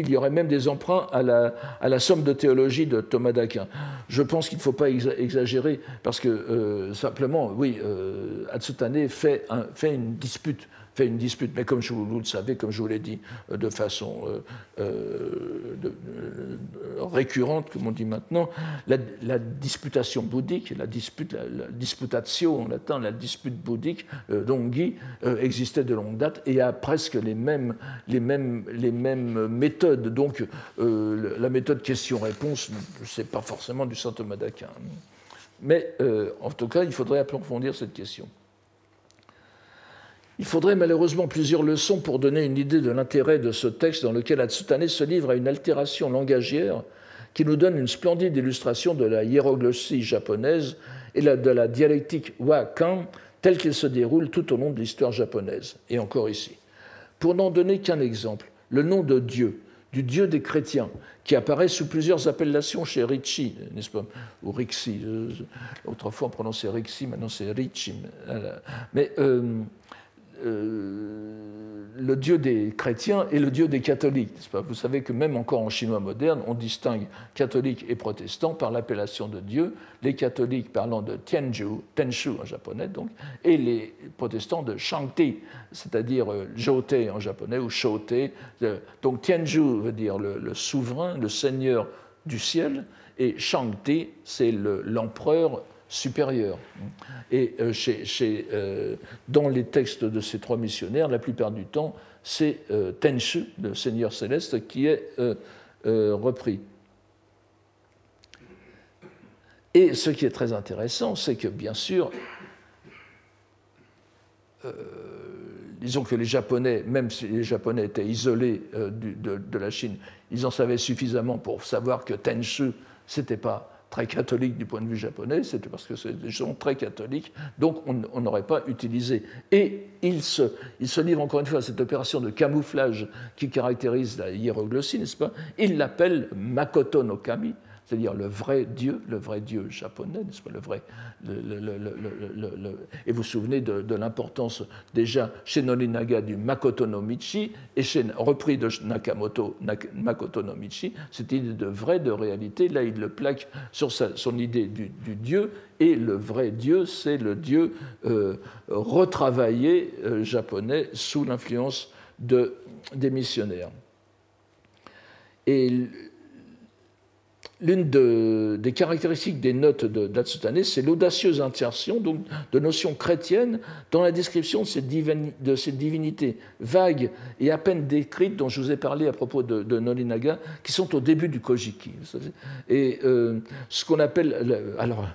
y aurait même des emprunts à la somme de théologie de Thomas d'Aquin. Je pense qu'il ne faut pas exagérer, parce que simplement, oui, Atsutane fait une dispute, mais comme vous le savez, comme je vous l'ai dit, de façon récurrente, comme on dit maintenant, la disputation bouddhique, la disputatio en latin, la dispute bouddhique, Dongyi, existait de longue date et a presque les mêmes méthodes. Donc, la méthode question-réponse, ce n'est pas forcément du saint Thomas d'Aquin. Mais, en tout cas, il faudrait approfondir cette question. Il faudrait malheureusement plusieurs leçons pour donner une idée de l'intérêt de ce texte dans lequel Atsutane se livre à une altération langagière qui nous donne une splendide illustration de la hiéroglossie japonaise et de la dialectique wa-kan telle qu'elle se déroule tout au long de l'histoire japonaise. Et encore ici. Pour n'en donner qu'un exemple, le nom de Dieu, du Dieu des chrétiens, qui apparaît sous plusieurs appellations chez Ricci, n'est-ce pas, ou Rixi. Autrefois on prononçait Rixi, maintenant c'est Ricci. Mais le Dieu des chrétiens et le Dieu des catholiques, n'est-ce pas? Vous savez que même encore en chinois moderne, on distingue catholiques et protestants par l'appellation de Dieu, les catholiques parlant de Tenshu en japonais, donc, et les protestants de Shangti, c'est-à-dire Jotei en japonais, ou Shotei. Donc Tianzhu veut dire le souverain, le seigneur du ciel, et Shangti, c'est l'empereur supérieur. Et dans les textes de ces trois missionnaires, la plupart du temps, c'est Tenshu, le Seigneur céleste, qui est repris. Et ce qui est très intéressant, c'est que, bien sûr, disons que les Japonais, même si les Japonais étaient isolés de la Chine, ils en savaient suffisamment pour savoir que Tenshu, c'était pas très catholique du point de vue japonais, c'était parce que c'est des gens très catholiques, donc on n'aurait pas utilisé. Et il se livre encore une fois à cette opération de camouflage qui caractérise la hiéroglossie, n'est-ce pas? Il l'appelle Makoto no Kami, c'est-à-dire le vrai Dieu japonais, n'est-ce pas, le vrai. Et vous vous souvenez de l'importance déjà chez Norinaga du Makoto no Michi et repris de Nakamoto Makoto no Michi, cette idée de vrai, de réalité. Là, il le plaque sur son idée du Dieu, et le vrai Dieu, c'est le Dieu retravaillé japonais sous l'influence des missionnaires. Et l'une des caractéristiques des notes d'Atsutane, c'est l'audacieuse insertion donc, de notions chrétiennes dans la description de ces divinités vagues et à peine décrites dont je vous ai parlé à propos de Norinaga, qui sont au début du Kojiki. Et ce qu'on appelle... Alors,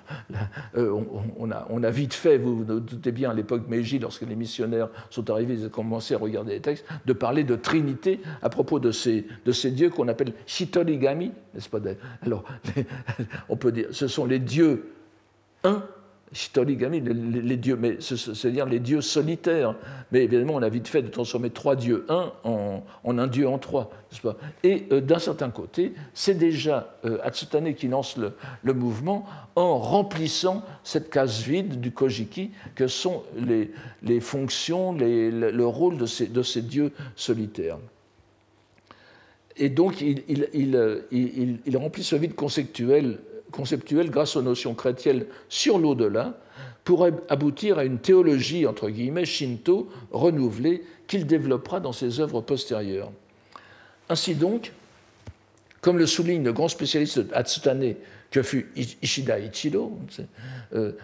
on a vite fait, vous vous doutez bien, à l'époque Meiji, lorsque les missionnaires sont arrivés, ils ont commencé à regarder les textes, de parler de Trinité à propos de ces dieux qu'on appelle Shitorigami, n'est-ce pas? Alors, on peut dire, ce sont les dieux un, Shitorigami, les dieux, mais c'est-à-dire les dieux solitaires. Mais évidemment, on a vite fait de transformer trois dieux un en un dieu en trois, n'est-ce pas? Et d'un certain côté, c'est déjà Atsutane qui lance le mouvement en remplissant cette case vide du Kojiki que sont les fonctions, le rôle de ces dieux solitaires. Et donc, il remplit ce vide conceptuel grâce aux notions chrétiennes sur l'au-delà pour aboutir à une théologie, entre guillemets, shinto renouvelée qu'il développera dans ses œuvres postérieures. Ainsi donc, comme le souligne le grand spécialiste Atsutane que fut Ishida Ichiro,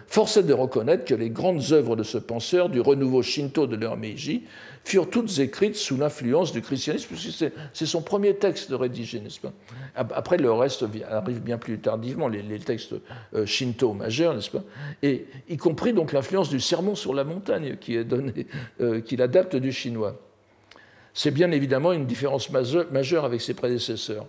force est de reconnaître que les grandes œuvres de ce penseur du renouveau shinto de l'ère Meiji furent toutes écrites sous l'influence du christianisme, puisque c'est son premier texte rédigé, n'est-ce pas? Après, le reste arrive bien plus tardivement, les textes shinto majeurs, n'est-ce pas? Et y compris donc l'influence du sermon sur la montagne qui est donné, qu'il adapte du chinois. C'est bien évidemment une différence majeure avec ses prédécesseurs.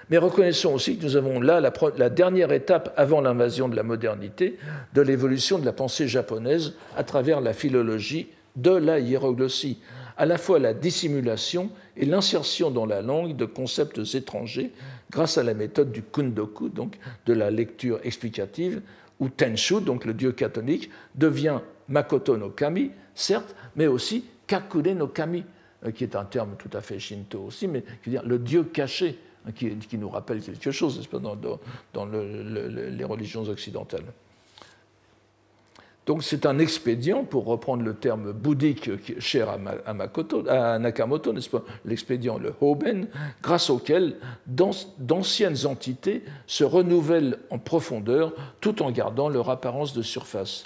Mais reconnaissons aussi que nous avons là la dernière étape avant l'invasion de la modernité de l'évolution de la pensée japonaise à travers la philologie de la hiéroglossie, à la fois la dissimulation et l'insertion dans la langue de concepts étrangers grâce à la méthode du kundoku, donc de la lecture explicative, où Tenshu, donc le dieu catholique, devient Makoto no Kami, certes, mais aussi Kakure no Kami, qui est un terme tout à fait shinto aussi, mais qui veut dire le dieu caché, qui nous rappelle quelque chose, n'est-ce pas, dans les religions occidentales. Donc c'est un expédient, pour reprendre le terme bouddhique cher à Nakamoto, n'est-ce pas, l'expédient, le Hoben, grâce auquel d'anciennes entités se renouvellent en profondeur tout en gardant leur apparence de surface.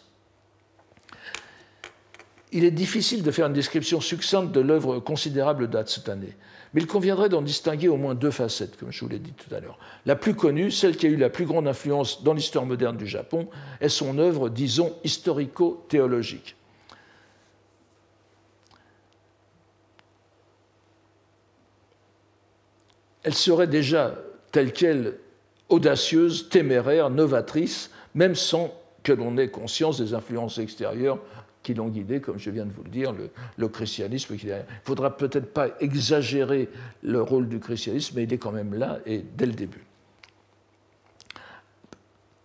Il est difficile de faire une description succincte de l'œuvre considérable d'Hatsutane, mais il conviendrait d'en distinguer au moins deux facettes, comme je vous l'ai dit tout à l'heure. La plus connue, celle qui a eu la plus grande influence dans l'histoire moderne du Japon, est son œuvre, disons, historico-théologique. Elle serait déjà, telle qu'elle, audacieuse, téméraire, novatrice, même sans que l'on ait conscience des influences extérieures qui l'ont guidé, comme je viens de vous le dire, le christianisme. Il ne faudra peut-être pas exagérer le rôle du christianisme, mais il est quand même là, et dès le début.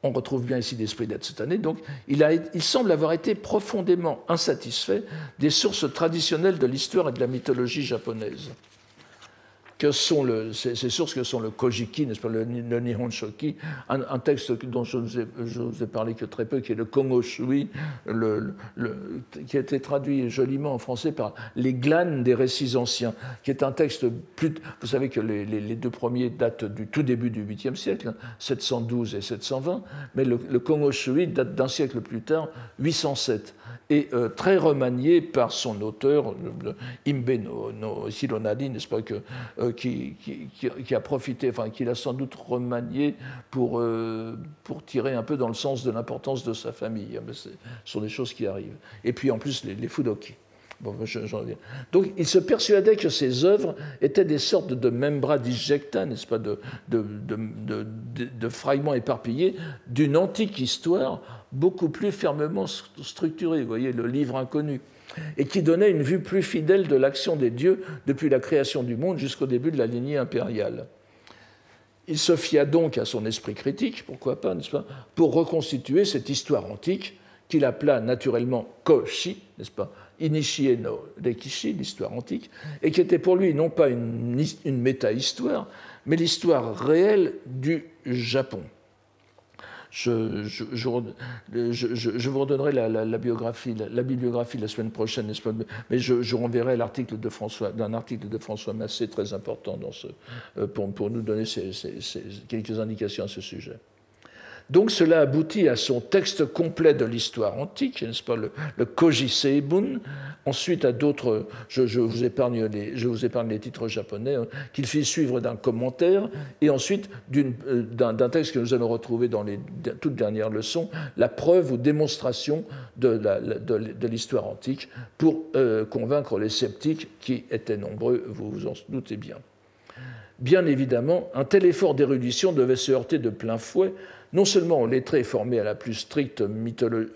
On retrouve bien ici l'esprit d'Hatsutane. Donc, il semble avoir été profondément insatisfait des sources traditionnelles de l'histoire et de la mythologie japonaise. Que sont ces sources que sont le Kojiki, n'est-ce pas, le Nihon Shoki, un texte dont je vous ai parlé que très peu, qui est le Kongo Shui, qui a été traduit joliment en français par Les glanes des récits anciens, qui est un texte plus... Vous savez que les deux premiers datent du tout début du 8e siècle, 712 et 720, mais le Kongo Shui date d'un siècle plus tard, 807, et très remanié par son auteur, Imbe no Hironari, n'est-ce pas, qui a profité, enfin, qu'il a sans doute remanié pour tirer un peu dans le sens de l'importance de sa famille. Mais ce sont des choses qui arrivent. Et puis en plus, les Fudoki. Bon, j'en reviens. Donc, il se persuadait que ces œuvres étaient des sortes de membra disjecta, n'est-ce pas, de fragments éparpillés d'une antique histoire beaucoup plus fermement structurée. Vous voyez, le livre inconnu. Et qui donnait une vue plus fidèle de l'action des dieux depuis la création du monde jusqu'au début de la lignée impériale. Il se fia donc à son esprit critique, pourquoi pas, n'est-ce pas, pour reconstituer cette histoire antique qu'il appela naturellement Koshi, n'est-ce pas, Inishie no Rekishi, l'histoire antique, et qui était pour lui non pas une méta-histoire, mais l'histoire réelle du Japon. Je vous redonnerai la bibliographie la semaine prochaine, n'est-ce pas, mais je renverrai d'un article de François Massé très important pour nous donner quelques indications à ce sujet. Donc cela aboutit à son texte complet de l'histoire antique, n'est-ce pas, le Koji Seibun, ensuite à d'autres, je vous épargne les titres japonais, qu'il fit suivre d'un commentaire, et ensuite d'un texte que nous allons retrouver dans les toutes dernières leçons, la preuve ou démonstration de l'histoire antique, pour convaincre les sceptiques qui étaient nombreux, vous vous en doutez bien. Bien évidemment, un tel effort d'érudition devait se heurter de plein fouet non seulement aux lettrés formés à la plus stricte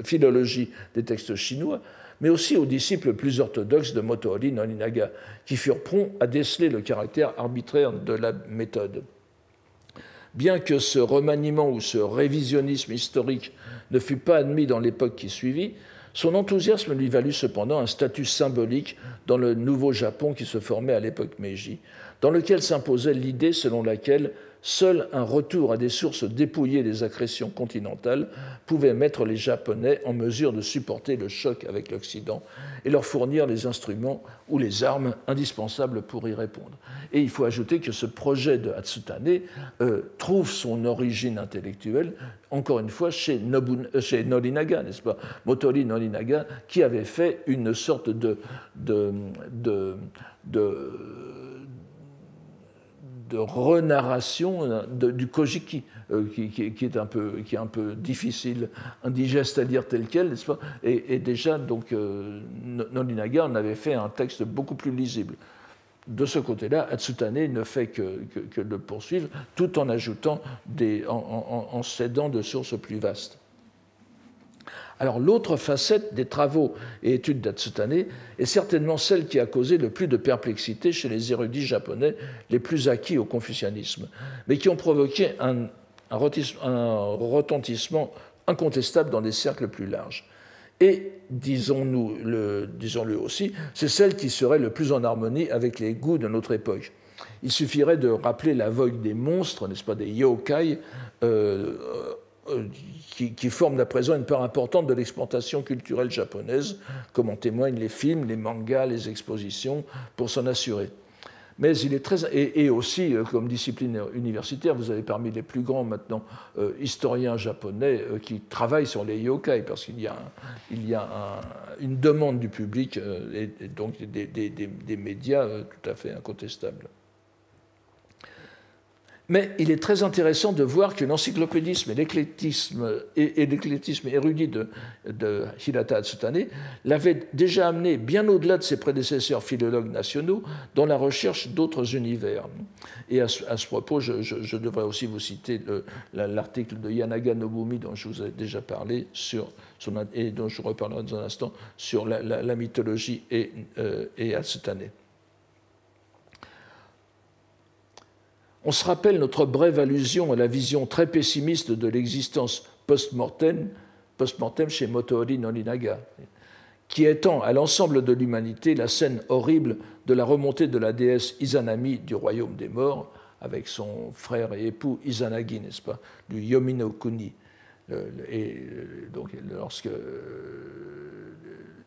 philologie des textes chinois, mais aussi aux disciples plus orthodoxes de Motoori Norinaga, qui furent prompts à déceler le caractère arbitraire de la méthode. Bien que ce remaniement ou ce révisionnisme historique ne fût pas admis dans l'époque qui suivit, son enthousiasme lui valut cependant un statut symbolique dans le nouveau Japon qui se formait à l'époque Meiji, dans lequel s'imposait l'idée selon laquelle seul un retour à des sources dépouillées des accrétions continentales pouvait mettre les Japonais en mesure de supporter le choc avec l'Occident et leur fournir les instruments ou les armes indispensables pour y répondre. Et il faut ajouter que ce projet de Hatsutane trouve son origine intellectuelle, encore une fois, chez Norinaga, n'est-ce pas, Motoori Norinaga, qui avait fait une sorte de renarration du Kojiki, qui est un peu difficile, indigeste à lire tel quel, n'est-ce pas? Et déjà, donc, Nolinaga en avait fait un texte beaucoup plus lisible. De ce côté-là, Atsutane ne fait que le poursuivre, tout en ajoutant, en s'aidant de sources plus vastes. Alors, l'autre facette des travaux et études d'Atsutane est certainement celle qui a causé le plus de perplexité chez les érudits japonais les plus acquis au confucianisme, mais qui ont provoqué un retentissement incontestable dans des cercles plus larges. Et, disons-le aussi, c'est celle qui serait le plus en harmonie avec les goûts de notre époque. Il suffirait de rappeler la vogue des monstres, n'est-ce pas, des yokai, qui forment à présent une part importante de l'exportation culturelle japonaise, comme en témoignent les films, les mangas, les expositions, pour s'en assurer. Mais il est très... Et aussi, comme discipline universitaire, vous avez parmi les plus grands maintenant historiens japonais qui travaillent sur les yokai, parce qu'il y a, une demande du public et donc des médias tout à fait incontestables. Mais il est très intéressant de voir que l'encyclopédisme et l'éclectisme érudit de Hirata Atsutane l'avait déjà amené bien au-delà de ses prédécesseurs philologues nationaux dans la recherche d'autres univers. Et à ce propos, je devrais aussi vous citer l'article de Yanaga Nobumi dont je vous ai déjà parlé et dont je reparlerai dans un instant sur la mythologie et Atsutane. On se rappelle notre brève allusion à la vision très pessimiste de l'existence post-mortem chez Motoori Nolinaga, qui étend à l'ensemble de l'humanité la scène horrible de la remontée de la déesse Izanami du royaume des morts, avec son frère et époux Izanagi, n'est-ce pas, du Yomi no Kuni. Et donc, lorsque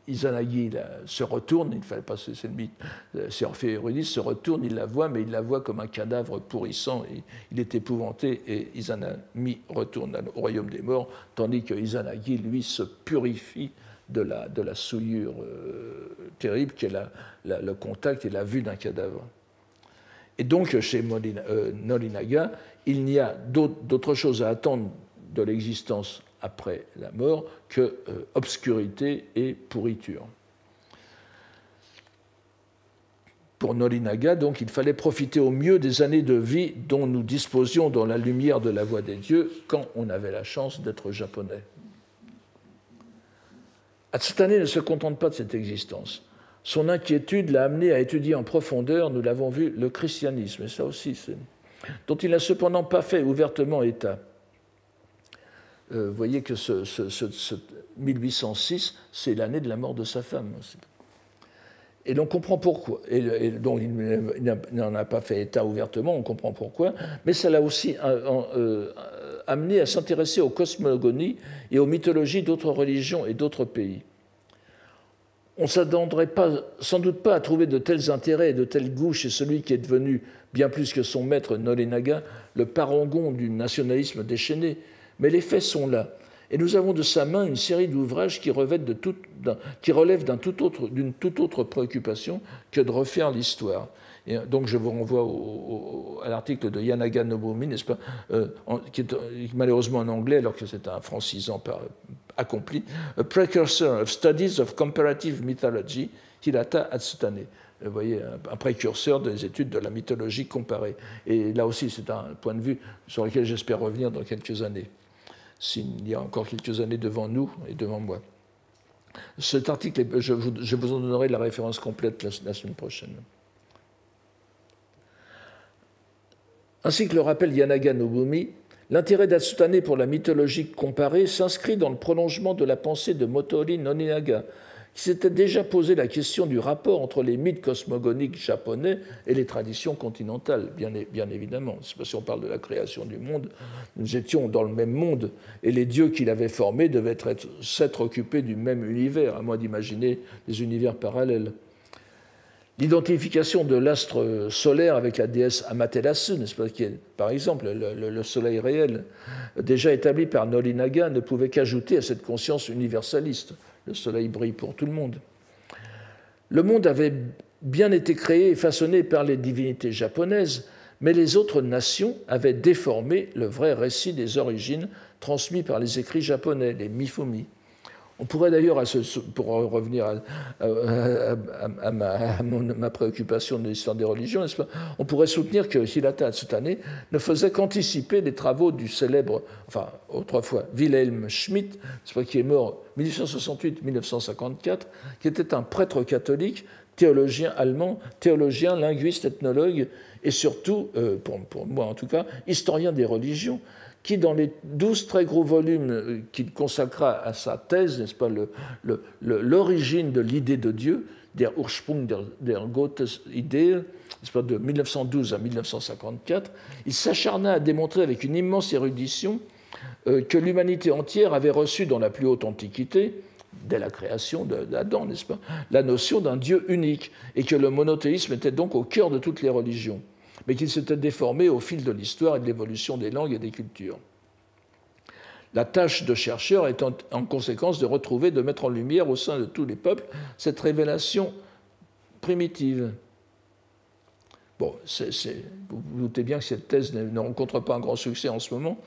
Izanagi se retourne, il ne fallait pas, c'est le mythe, c'est Orphée et Eurydice, se retourne, il la voit, mais il la voit comme un cadavre pourrissant, et il est épouvanté, et Izanami retourne au royaume des morts, tandis que Izanagi, lui, se purifie de la souillure terrible qu'est le contact et la vue d'un cadavre. Et donc, chez Nolinaga, il n'y a d'autre chose à attendre de l'existence après la mort que obscurité et pourriture. Pour Nolinaga, donc, il fallait profiter au mieux des années de vie dont nous disposions dans la lumière de la voix des dieux quand on avait la chance d'être japonais. Atsutane ne se contente pas de cette existence. Son inquiétude l'a amené à étudier en profondeur, nous l'avons vu, le christianisme, et ça aussi, dont il n'a cependant pas fait ouvertement état. Vous voyez que ce 1806, c'est l'année de la mort de sa femme. Et l'on comprend pourquoi. Et donc il n'en a pas fait état ouvertement, on comprend pourquoi, mais ça l'a aussi amené à s'intéresser aux cosmogonies et aux mythologies d'autres religions et d'autres pays. On ne s'attendrait sans doute pas à trouver de tels intérêts et de tels goûts chez celui qui est devenu, bien plus que son maître Nolinaga, le parangon du nationalisme déchaîné, mais les faits sont là. Et nous avons de sa main une série d'ouvrages qui relèvent d'une toute autre préoccupation que de refaire l'histoire. Et donc je vous renvoie à l'article de Yanaga Nobumi, n'est-ce pas, qui est malheureusement en anglais, alors que c'est un francisant accompli, A Precursor of Studies of Comparative Mythology, Hirata Atsutane. Vous voyez, un précurseur des études de la mythologie comparée. Et là aussi, c'est un point de vue sur lequel j'espère revenir dans quelques années, s'il y a encore quelques années devant nous et devant moi. Cet article, je vous en donnerai la référence complète la semaine prochaine. Ainsi que le rappelle Yanaga Nobumi, l'intérêt d'Atsutane pour la mythologie comparée s'inscrit dans le prolongement de la pensée de Motoori Nolinaga, qui s'était déjà posé la question du rapport entre les mythes cosmogoniques japonais et les traditions continentales, bien évidemment. Si on parle de la création du monde, nous étions dans le même monde, et les dieux qu'il avait formés devaient s'être occupés du même univers, à moins d'imaginer des univers parallèles. L'identification de l'astre solaire avec la déesse Amaterasu, n'est-ce pas, qui est, par exemple, le soleil réel, déjà établi par Nolinaga, ne pouvait qu'ajouter à cette conscience universaliste. Le soleil brille pour tout le monde. Le monde avait bien été créé et façonné par les divinités japonaises, mais les autres nations avaient déformé le vrai récit des origines transmis par les écrits japonais, les Mifumi. On pourrait d'ailleurs, pour revenir à ma préoccupation de l'histoire des religions, n'est-ce pas, on pourrait soutenir que Hirata Atsutane ne faisait qu'anticiper les travaux du célèbre, enfin autrefois Wilhelm Schmidt, qui est mort en 1868-1954, qui était un prêtre catholique, théologien allemand, théologien, linguiste, ethnologue et surtout, pour moi en tout cas, historien des religions, qui, dans les 12 très gros volumes qu'il consacra à sa thèse, n'est-ce pas, l'origine de l'idée de Dieu, Der Ursprung der Gottesidee, n'est-ce pas, de 1912 à 1954, il s'acharna à démontrer avec une immense érudition que l'humanité entière avait reçu dans la plus haute antiquité, dès la création d'Adam, n'est-ce pas, la notion d'un Dieu unique, et que le monothéisme était donc au cœur de toutes les religions, mais qu'il s'était déformé au fil de l'histoire et de l'évolution des langues et des cultures. La tâche de chercheur est en conséquence de retrouver, de mettre en lumière au sein de tous les peuples cette révélation primitive. Bon, vous vous doutez bien que cette thèse ne rencontre pas un grand succès en ce moment,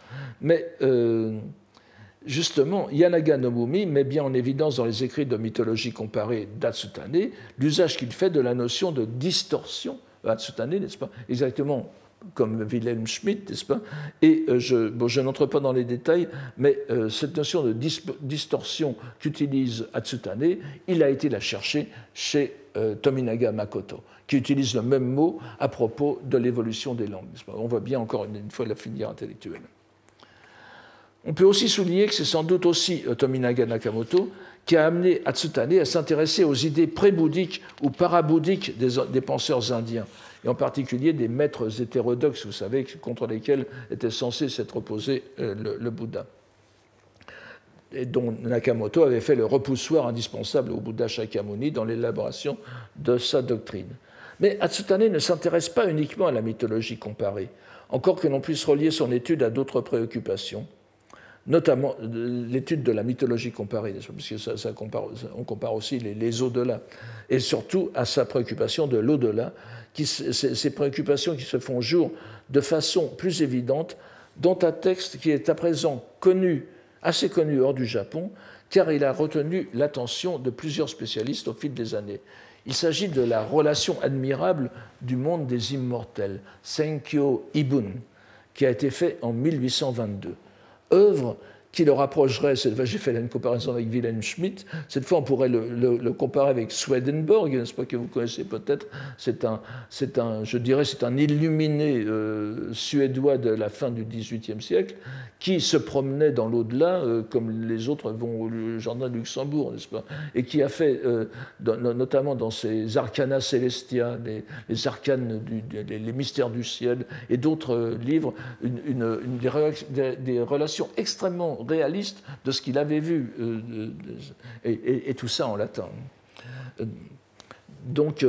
mais justement, Yanaga Nomumi met bien en évidence dans les écrits de mythologie comparée d'Atsutane l'usage qu'il fait de la notion de distorsion, Atsutane, n'est-ce pas, exactement comme Wilhelm Schmidt, n'est-ce pas, et je n'entre pas dans les détails, mais cette notion de distorsion qu'utilise Atsutane, il a été la chercher chez Tominaga Makoto, qui utilise le même mot à propos de l'évolution des langues. On voit bien encore une fois la filière intellectuelle. On peut aussi souligner que c'est sans doute aussi Tominaga Nakamoto qui a amené Atsutane à s'intéresser aux idées pré-bouddhiques ou parabouddhiques des penseurs indiens, et en particulier des maîtres hétérodoxes, vous savez, contre lesquels était censé s'être opposé le Bouddha, et dont Nakamoto avait fait le repoussoir indispensable au Bouddha Shakyamuni dans l'élaboration de sa doctrine. Mais Atsutane ne s'intéresse pas uniquement à la mythologie comparée, encore que l'on puisse relier son étude à d'autres préoccupations, notamment l'étude de la mythologie comparée, parce que on compare aussi les au-delà, et surtout à sa préoccupation de l'au-delà, ces préoccupations qui se font jour de façon plus évidente dans un texte qui est à présent assez connu hors du Japon, car il a retenu l'attention de plusieurs spécialistes au fil des années. Il s'agit de la relation admirable du monde des immortels, Senkyo Ibun, qui a été fait en 1822. Œuvre qui le rapprocherait, cette fois j'ai fait une comparaison avec Wilhelm Schmidt, cette fois on pourrait le comparer avec Swedenborg, n'est-ce pas, que vous connaissez peut-être, c'est un illuminé suédois de la fin du XVIIIe siècle, qui se promenait dans l'au-delà, comme les autres vont au jardin de Luxembourg, n'est-ce pas, et qui a fait, notamment dans ses Arcana Celestia, les arcanes, les mystères du ciel, et d'autres livres, des relations extrêmement réaliste de ce qu'il avait vu, et tout ça en latin. Donc,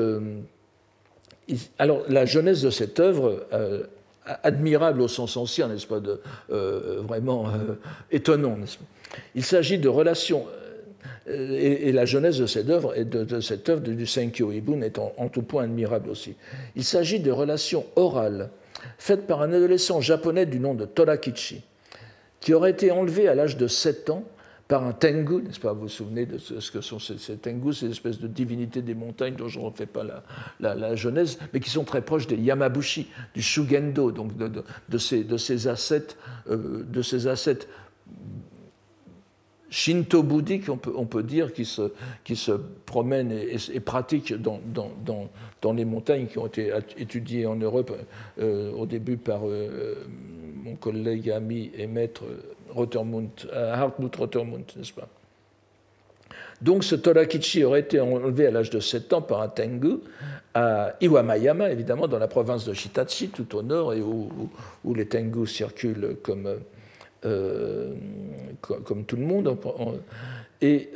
alors, la genèse de cette œuvre, admirable au sens ancien, n'est-ce pas, vraiment étonnant, n'est-ce pas. Il s'agit de relations, et la genèse de cette œuvre, du Senkyo Ibun est en tout point admirable aussi. Il s'agit de relations orales faites par un adolescent japonais du nom de Torakichi, qui aurait été enlevé à l'âge de 7 ans par un tengu, n'est-ce pas, vous vous souvenez de ce que sont ces tengus, ces espèces de divinités des montagnes dont je ne refais pas la genèse, mais qui sont très proches des Yamabushi, du Shugendo, donc de ces ascètes shinto-bouddhiques, on peut dire, qui se promènent et pratiquent dans les montagnes, qui ont été étudiées en Europe au début par mon collègue, ami et maître Hartmut Rotermund, n'est-ce pas. Donc ce Torakichi aurait été enlevé à l'âge de 7 ans par un tengu à Iwamayama, évidemment, dans la province de Shitachi, tout au nord, et où les tengus circulent comme tout le monde. Et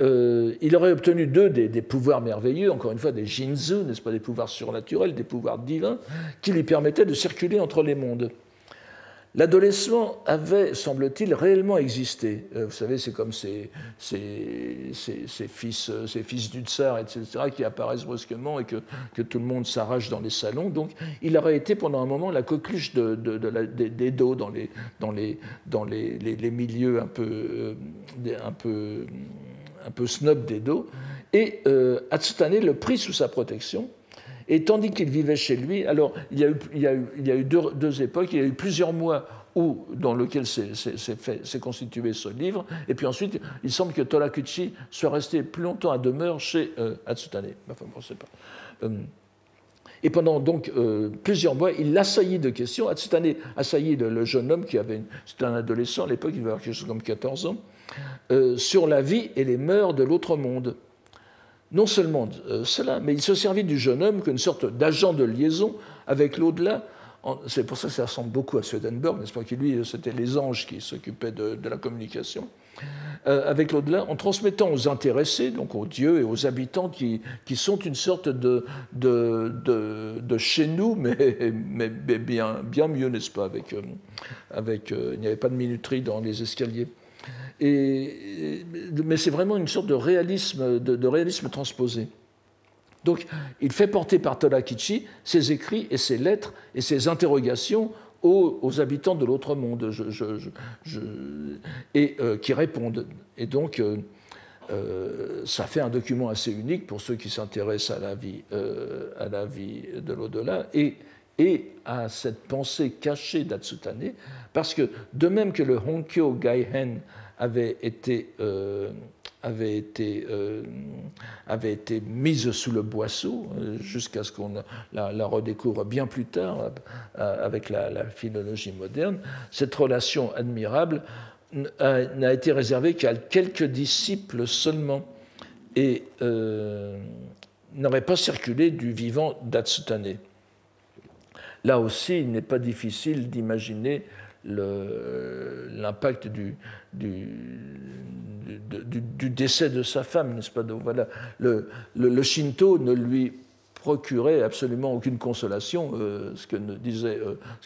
il aurait obtenu des pouvoirs merveilleux, encore une fois des jinzu, n'est-ce pas, des pouvoirs surnaturels, des pouvoirs divins, qui lui permettaient de circuler entre les mondes. L'adolescent avait, semble-t-il, réellement existé. Vous savez, c'est comme ces fils du tsar, etc., qui apparaissent brusquement et que tout le monde s'arrache dans les salons. Donc, il aurait été pendant un moment la coqueluche des dos dans les milieux un peu snob des dos. Et Hatsutane le prit sous sa protection. Et tandis qu'il vivait chez lui, alors il y a eu deux époques, il y a eu plusieurs mois dans lesquels s'est constitué ce livre, et puis ensuite, il semble que Torakuchi soit resté plus longtemps à demeure chez Hatsutane. Enfin, on ne sait pas. Et pendant donc plusieurs mois, il l'assaillit de questions. Hatsutane assaillit le jeune homme c'était un adolescent à l'époque, il devait avoir quelque chose comme 14 ans, sur la vie et les mœurs de l'autre monde. Non seulement cela, mais il se servit du jeune homme comme une sorte d'agent de liaison avec l'au-delà. C'est pour ça que ça ressemble beaucoup à Swedenborg, n'est-ce pas, qui lui, c'était les anges qui s'occupaient de la communication. Avec l'au-delà, en transmettant aux intéressés, donc aux dieux et aux habitants qui sont une sorte de chez nous, mais bien mieux, n'est-ce pas, il n'y avait pas de minuterie dans les escaliers. Mais c'est vraiment une sorte de réalisme transposé. Donc, il fait porter par Torakichi ses écrits et ses lettres et ses interrogations aux habitants de l'autre monde qui répondent. Et donc, ça fait un document assez unique pour ceux qui s'intéressent à la vie de l'au-delà et à cette pensée cachée d'Hatsutane, parce que de même que le Honkyo Gaihen avait été mise sous le boisseau jusqu'à ce qu'on la redécouvre bien plus tard avec la philologie moderne. Cette relation admirable n'a été réservée qu'à quelques disciples seulement et n'aurait pas circulé du vivant d'Hatsutane. Là aussi, il n'est pas difficile d'imaginer l'impact du décès de sa femme, n'est-ce pas? Donc, voilà, le Shinto ne lui procurait absolument aucune consolation. Ce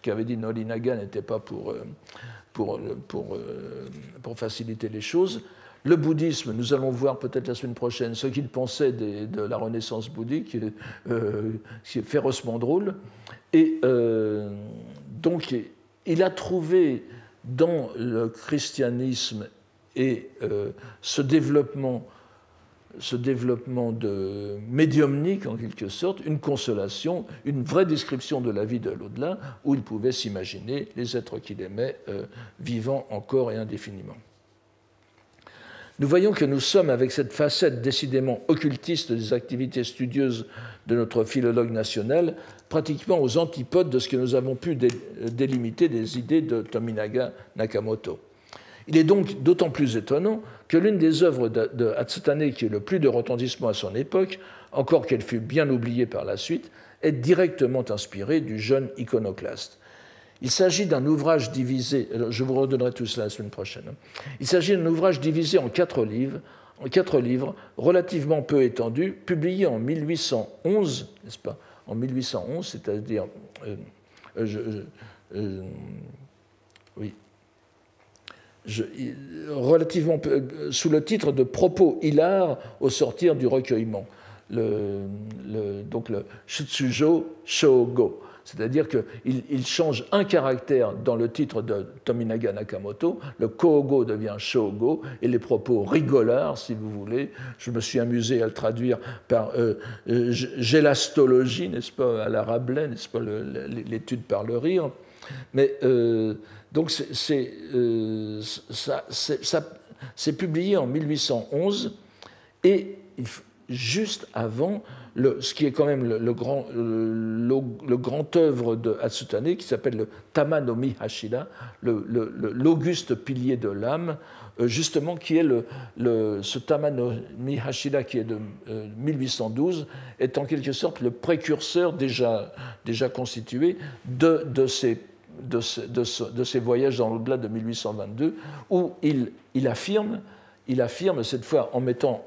qu'avait dit Norinaga n'était pas pour faciliter les choses. Le bouddhisme, nous allons voir peut-être la semaine prochaine ce qu'il pensait de la Renaissance bouddhique, qui est férocement drôle. Et donc, il a trouvé dans le christianisme et ce développement de médiumnique, en quelque sorte, une consolation, une vraie description de la vie de l'au-delà, où il pouvait s'imaginer les êtres qu'il aimait vivant encore et indéfiniment. Nous voyons que nous sommes, avec cette facette décidément occultiste des activités studieuses de notre philologue national, pratiquement aux antipodes de ce que nous avons pu délimiter des idées de Tominaga Nakamoto. Il est donc d'autant plus étonnant que l'une des œuvres de Hatsutane qui ait le plus de retentissement à son époque, encore qu'elle fût bien oubliée par la suite, est directement inspirée du jeune iconoclaste. Il s'agit d'un ouvrage divisé, je vous redonnerai tout cela la semaine prochaine, il s'agit d'un ouvrage divisé en quatre livres, relativement peu étendus, publié en 1811, n'est-ce pas? En 1811, c'est-à-dire... relativement peu, sous le titre de Propos hilars au sortir du recueillement, donc le Shutsujo Shogo. C'est-à-dire qu'il change un caractère dans le titre de Tominaga Nakamoto, le Kogo devient Shogo, et les propos rigolards, si vous voulez. Je me suis amusé à le traduire par gélastologie, n'est-ce pas, à la Rabelais, n'est-ce pas, l'étude par le rire. Mais donc c'est publié en 1811, et juste avant ce qui est quand même le grand œuvre de Hatsutane, qui s'appelle le Tama no Mihashira, l'auguste pilier de l'âme, justement, qui est ce Tama no Mihashira qui est de 1812, est en quelque sorte le précurseur déjà constitué de ces voyages dans l'au-delà de 1822, où il affirme cette fois en mettant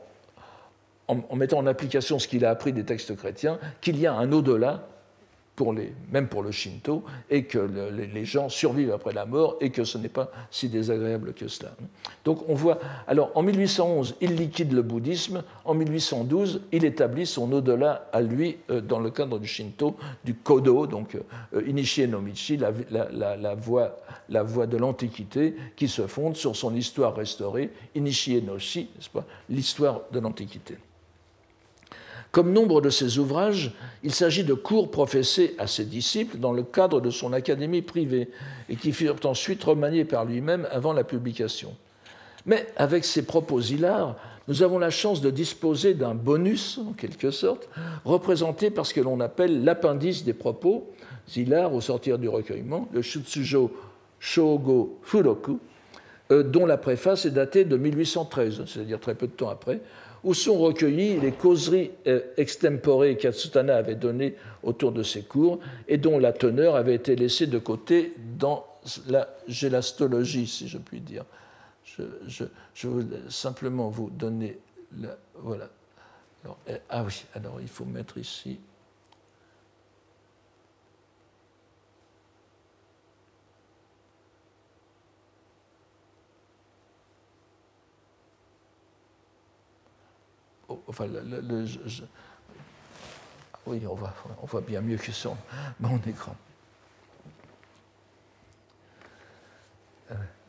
en application ce qu'il a appris des textes chrétiens, qu'il y a un au-delà même pour le Shinto, et que les gens survivent après la mort, et que ce n'est pas si désagréable que cela. Donc on voit, alors en 1811, il liquide le bouddhisme, en 1812, il établit son au-delà à lui dans le cadre du Shinto, du Kodo, donc Inishi no Michi, la voie de l'Antiquité, qui se fonde sur son histoire restaurée, Inishi no Shi, n'est-ce pas, l'histoire de l'Antiquité. Comme nombre de ses ouvrages, il s'agit de cours professés à ses disciples dans le cadre de son académie privée et qui furent ensuite remaniés par lui-même avant la publication. Mais avec ses propos hilars, nous avons la chance de disposer d'un bonus, en quelque sorte, représenté par ce que l'on appelle l'appendice des propos hilars au sortir du recueillement, le Shutsujo Shogo Furoku, dont la préface est datée de 1813, c'est-à-dire très peu de temps après, où sont recueillies les causeries extempore qu'Atsutane avait données autour de ses cours et dont la teneur avait été laissée de côté dans la gélastologie, si je puis dire. Je veux simplement vous donner la... Voilà. Alors, ah oui, alors il faut mettre ici... Enfin, oui, on voit bien mieux que sur mon écran.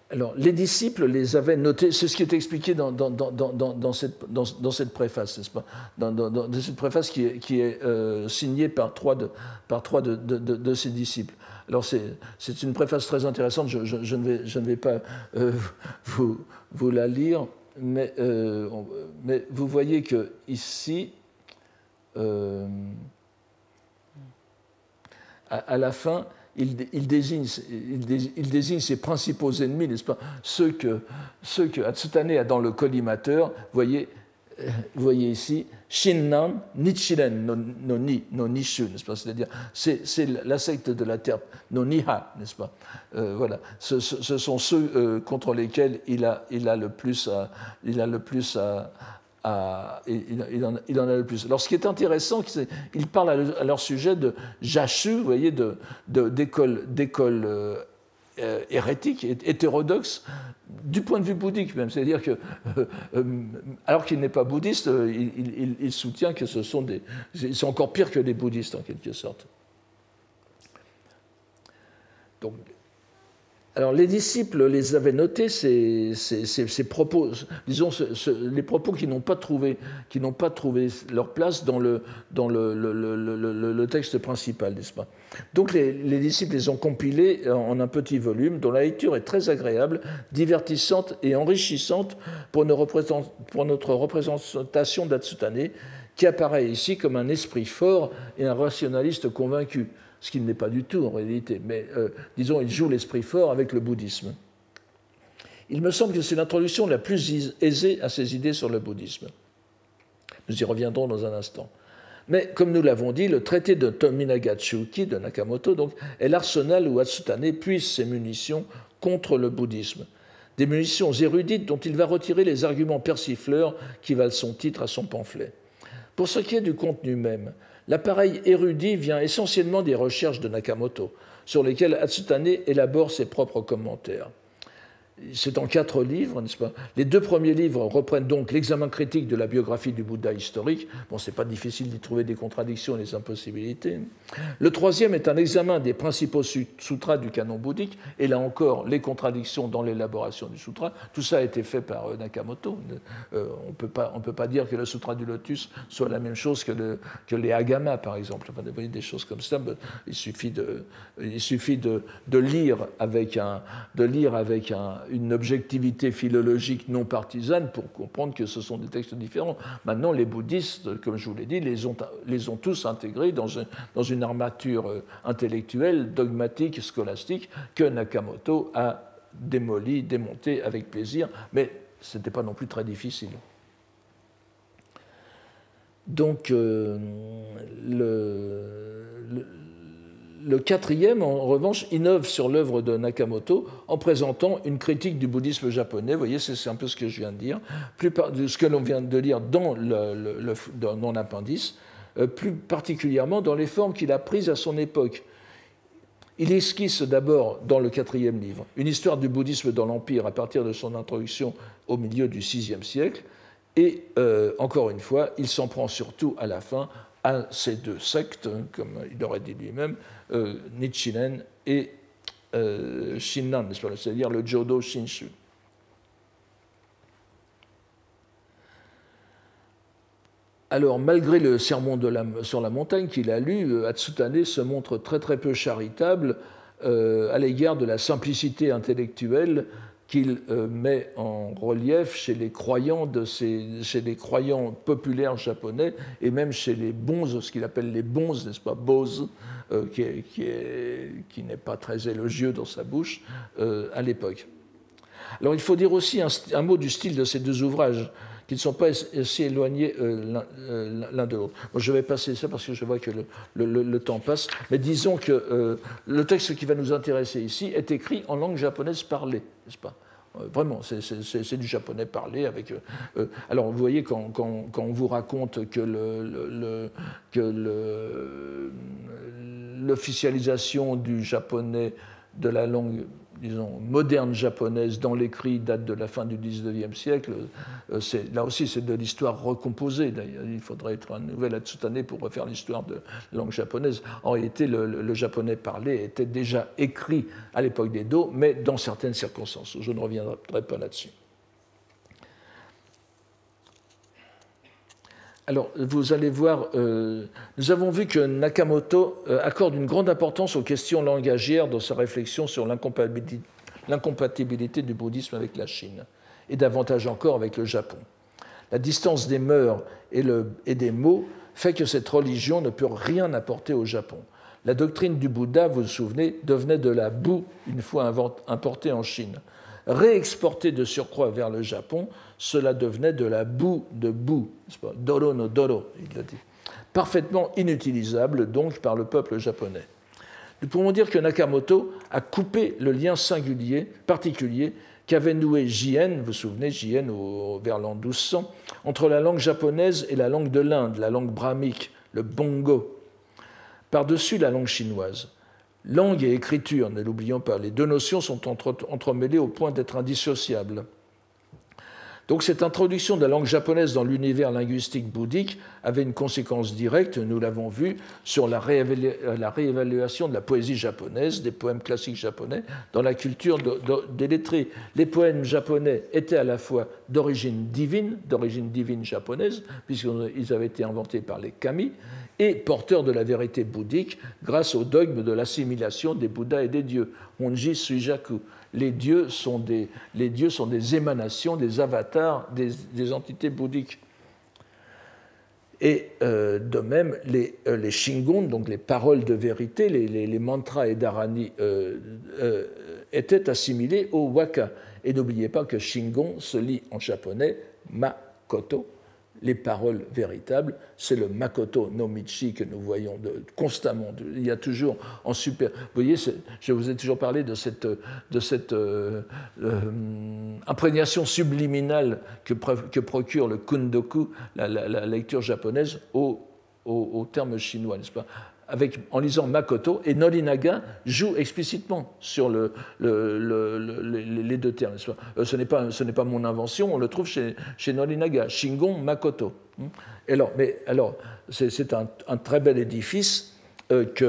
Alors, les disciples les avaient notés, c'est ce qui est expliqué dans cette préface, n'est-ce pas, dans cette préface qui est signée par trois de ses disciples. Alors, c'est une préface très intéressante, je ne vais pas vous la lire. Mais vous voyez que ici, à la fin, il désigne ses principaux ennemis, n'est-ce pas, ceux que Atsutane a dans le collimateur. Vous voyez ici, Shinnan Nichiren no Nishu, n'est-ce pas, c'est-à-dire c'est la secte de la terre, no Niha, n'est-ce pas, voilà, ce sont ceux contre lesquels il en a le plus. Alors, ce qui est intéressant, c'est qu'il parle à leur sujet de jashu, vous voyez, d'école hérétique, hétérodoxe, du point de vue bouddhique même. C'est-à-dire que, alors qu'il n'est pas bouddhiste, il soutient que ils sont encore pires que les bouddhistes, en quelque sorte. Donc, alors, les disciples les avaient notés, ces propos, disons, les propos qui n'ont pas trouvé leur place dans le texte principal, n'est-ce pas? Donc, les disciples les ont compilés en un petit volume dont la lecture est très agréable, divertissante et enrichissante pour notre représentation d'Atsutane, qui apparaît ici comme un esprit fort et un rationaliste convaincu. Ce qu'il n'est pas du tout en réalité, mais disons, il joue l'esprit fort avec le bouddhisme. Il me semble que c'est l'introduction la plus aisée à ses idées sur le bouddhisme. Nous y reviendrons dans un instant. Mais comme nous l'avons dit, le traité de Tominaga-Chuki de Nakamoto donc, est l'arsenal où Atsutane puise ses munitions contre le bouddhisme. Des munitions érudites dont il va retirer les arguments persifleurs qui valent son titre à son pamphlet. Pour ce qui est du contenu même, l'appareil érudit vient essentiellement des recherches de Nakamoto, sur lesquelles Atsutane élabore ses propres commentaires. C'est en 4 livres, n'est-ce pas? Les 2 premiers livres reprennent donc l'examen critique de la biographie du Bouddha historique. Bon, c'est pas difficile d'y trouver des contradictions et des impossibilités. Le 3e est un examen des principaux sutras du canon bouddhique, et là encore, les contradictions dans l'élaboration du sutra. Tout ça a été fait par Nakamoto. On peut pas dire que le sutra du lotus soit la même chose que les agamas, par exemple. Enfin, des choses comme ça. Il suffit de lire avec une objectivité philologique non partisane pour comprendre que ce sont des textes différents. Maintenant, les bouddhistes, comme je vous l'ai dit, les ont tous intégrés dans une armature intellectuelle, dogmatique, scolastique, que Nakamoto a démonté avec plaisir, mais ce n'était pas non plus très difficile. Donc, le 4e, en revanche, innove sur l'œuvre de Nakamoto en présentant une critique du bouddhisme japonais. Vous voyez, c'est un peu ce que je viens de dire, ce que l'on vient de lire dans l'appendice. plus particulièrement dans les formes qu'il a prises à son époque. Il esquisse d'abord dans le 4e livre une histoire du bouddhisme dans l'Empire à partir de son introduction au milieu du VIe siècle, et encore une fois, il s'en prend surtout à la fin à ces deux sectes, comme il aurait dit lui-même, Nichiren et Shinran, c'est-à-dire le Jodo Shinshu. Alors, malgré le sermon sur la montagne qu'il a lu, Atsutane se montre très très peu charitable à l'égard de la simplicité intellectuelle qu'il met en relief chez les croyants populaires japonais et même chez les bonzes, ce qu'il appelle les bonzes, n'est-ce pas, bose, qui n'est pas très élogieux dans sa bouche à l'époque. Alors, il faut dire aussi un mot du style de ces deux ouvrages, qui ne sont pas si éloignés l'un de l'autre. Bon, je vais passer ça parce que je vois que le temps passe, mais disons que le texte qui va nous intéresser ici est écrit en langue japonaise parlée, n'est-ce pas? Vraiment, c'est du japonais parlé. Alors, vous voyez, quand on vous raconte que l'officialisation du japonais, de la langue, disons, moderne japonaise dans l'écrit date de la fin du XIXe siècle, là aussi c'est de l'histoire recomposée. D'ailleurs, il faudrait être un nouvel Atsutane pour refaire l'histoire de la langue japonaise. En réalité, le japonais parlé était déjà écrit à l'époque d'Edo, mais dans certaines circonstances. Je ne reviendrai pas là-dessus. Alors, vous allez voir, nous avons vu que Nakamoto accorde une grande importance aux questions langagières dans sa réflexion sur l'incompatibilité du bouddhisme avec la Chine, et davantage encore avec le Japon. La distance des mœurs et des mots fait que cette religion ne peut rien apporter au Japon. La doctrine du Bouddha, vous vous souvenez, devenait de la boue une fois importée en Chine. Réexportée de surcroît vers le Japon, cela devenait de la boue de boue, doro no doro, il l'a dit. Parfaitement inutilisable donc par le peuple japonais. Nous pouvons dire que Nakamoto a coupé le lien particulier qu'avait noué Jien, vous vous souvenez, Jien vers l'an 1200, entre la langue japonaise et la langue de l'Inde, la langue brahmique, le bongo, par-dessus la langue chinoise. Langue et écriture, ne l'oublions pas, les deux notions sont entremêlées au point d'être indissociables. Donc cette introduction de la langue japonaise dans l'univers linguistique bouddhique avait une conséquence directe, nous l'avons vu, sur la réévaluation de la poésie japonaise, des poèmes classiques japonais, dans la culture des lettrés. Les poèmes japonais étaient à la fois d'origine divine japonaise, puisqu'ils avaient été inventés par les kami, et porteurs de la vérité bouddhique grâce au dogme de l'assimilation des Bouddhas et des dieux. Honji Suijaku. Les dieux sont des émanations, des avatars des entités bouddhiques. Et de même, les shingon, donc les paroles de vérité, les mantras et dharani, étaient assimilés au waka. Et n'oubliez pas que shingon se lit en japonais makoto. Les paroles véritables, c'est le Makoto no Michi que nous voyons constamment. Il y a toujours en super. Vous voyez, je vous ai toujours parlé de cette imprégnation subliminale que procure le kundoku, la lecture japonaise, au terme chinois, n'est-ce pas? En lisant Makoto, et Norinaga joue explicitement sur les deux termes. Ce n'est pas mon invention, on le trouve chez Norinaga, Shingon Makoto. Alors, c'est un très bel édifice qui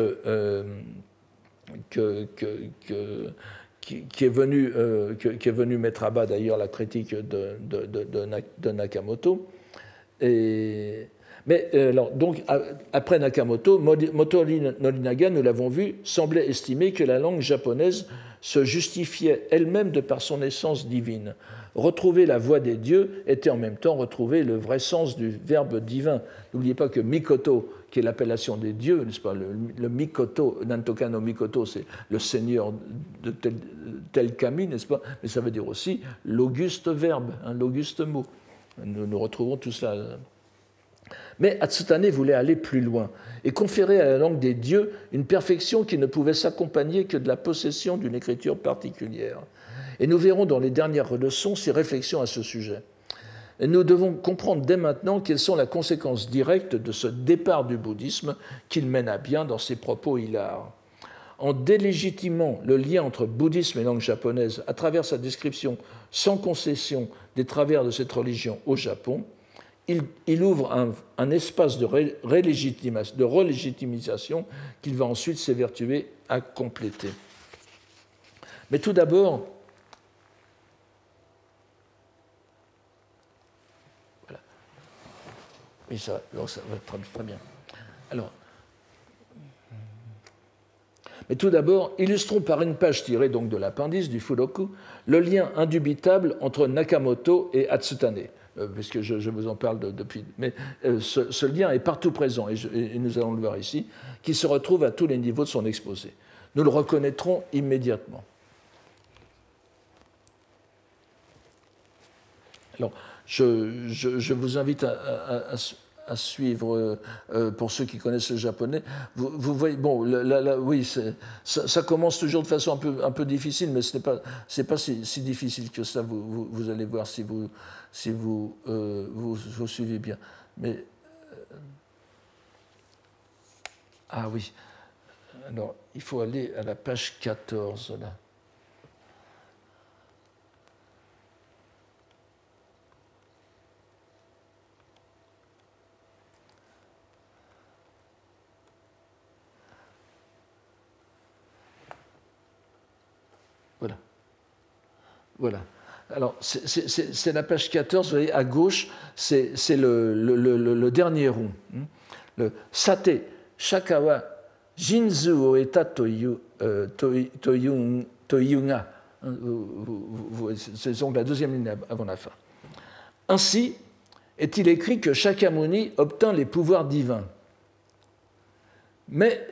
est venu mettre à bas d'ailleurs la critique de Nakamoto. Donc, après Nakamoto, Motoori Norinaga, nous l'avons vu, semblait estimer que la langue japonaise se justifiait elle-même de par son essence divine. Retrouver la voix des dieux était en même temps retrouver le vrai sens du verbe divin. N'oubliez pas que Mikoto, qui est l'appellation des dieux, n'est-ce pas, le Mikoto, Nantoka no Mikoto, c'est le seigneur de tel kami, n'est-ce pas, mais ça veut dire aussi l'auguste verbe, l'auguste mot. Nous retrouvons tout cela. Mais Atsutane voulait aller plus loin et conférer à la langue des dieux une perfection qui ne pouvait s'accompagner que de la possession d'une écriture particulière. Et nous verrons dans les dernières leçons ses réflexions à ce sujet. Et nous devons comprendre dès maintenant quelles sont les conséquences directes de ce départ du bouddhisme qu'il mène à bien dans ses propos hilars. En délégitimant le lien entre bouddhisme et langue japonaise à travers sa description sans concession des travers de cette religion au Japon, il ouvre un espace de relégitimisation qu'il va ensuite s'évertuer à compléter. Mais tout d'abord, voilà. Oui, ça va très bien. Alors, mais tout d'abord, illustrons par une page tirée donc de l'appendice du Furoku le lien indubitable entre Nakamoto et Hatsutane, puisque je vous en parle depuis. Mais ce lien est partout présent, et nous allons le voir ici, qui se retrouve à tous les niveaux de son exposé. Nous le reconnaîtrons immédiatement. Alors, je vous invite à suivre, pour ceux qui connaissent le japonais. Vous voyez, bon, oui, ça commence toujours de façon un peu difficile, mais ce n'est pas si difficile que ça, vous allez voir si vous suivez bien. Mais, ah oui, alors, il faut aller à la page 14, là. Voilà. Alors, c'est la page 14, vous voyez, à gauche, c'est le dernier rond. Le Sate, Shakawa, Jinzu o eta toyunga. C'est donc la deuxième ligne avant la fin. Ainsi, est-il écrit que Shakyamuni obtint les pouvoirs divins. Mais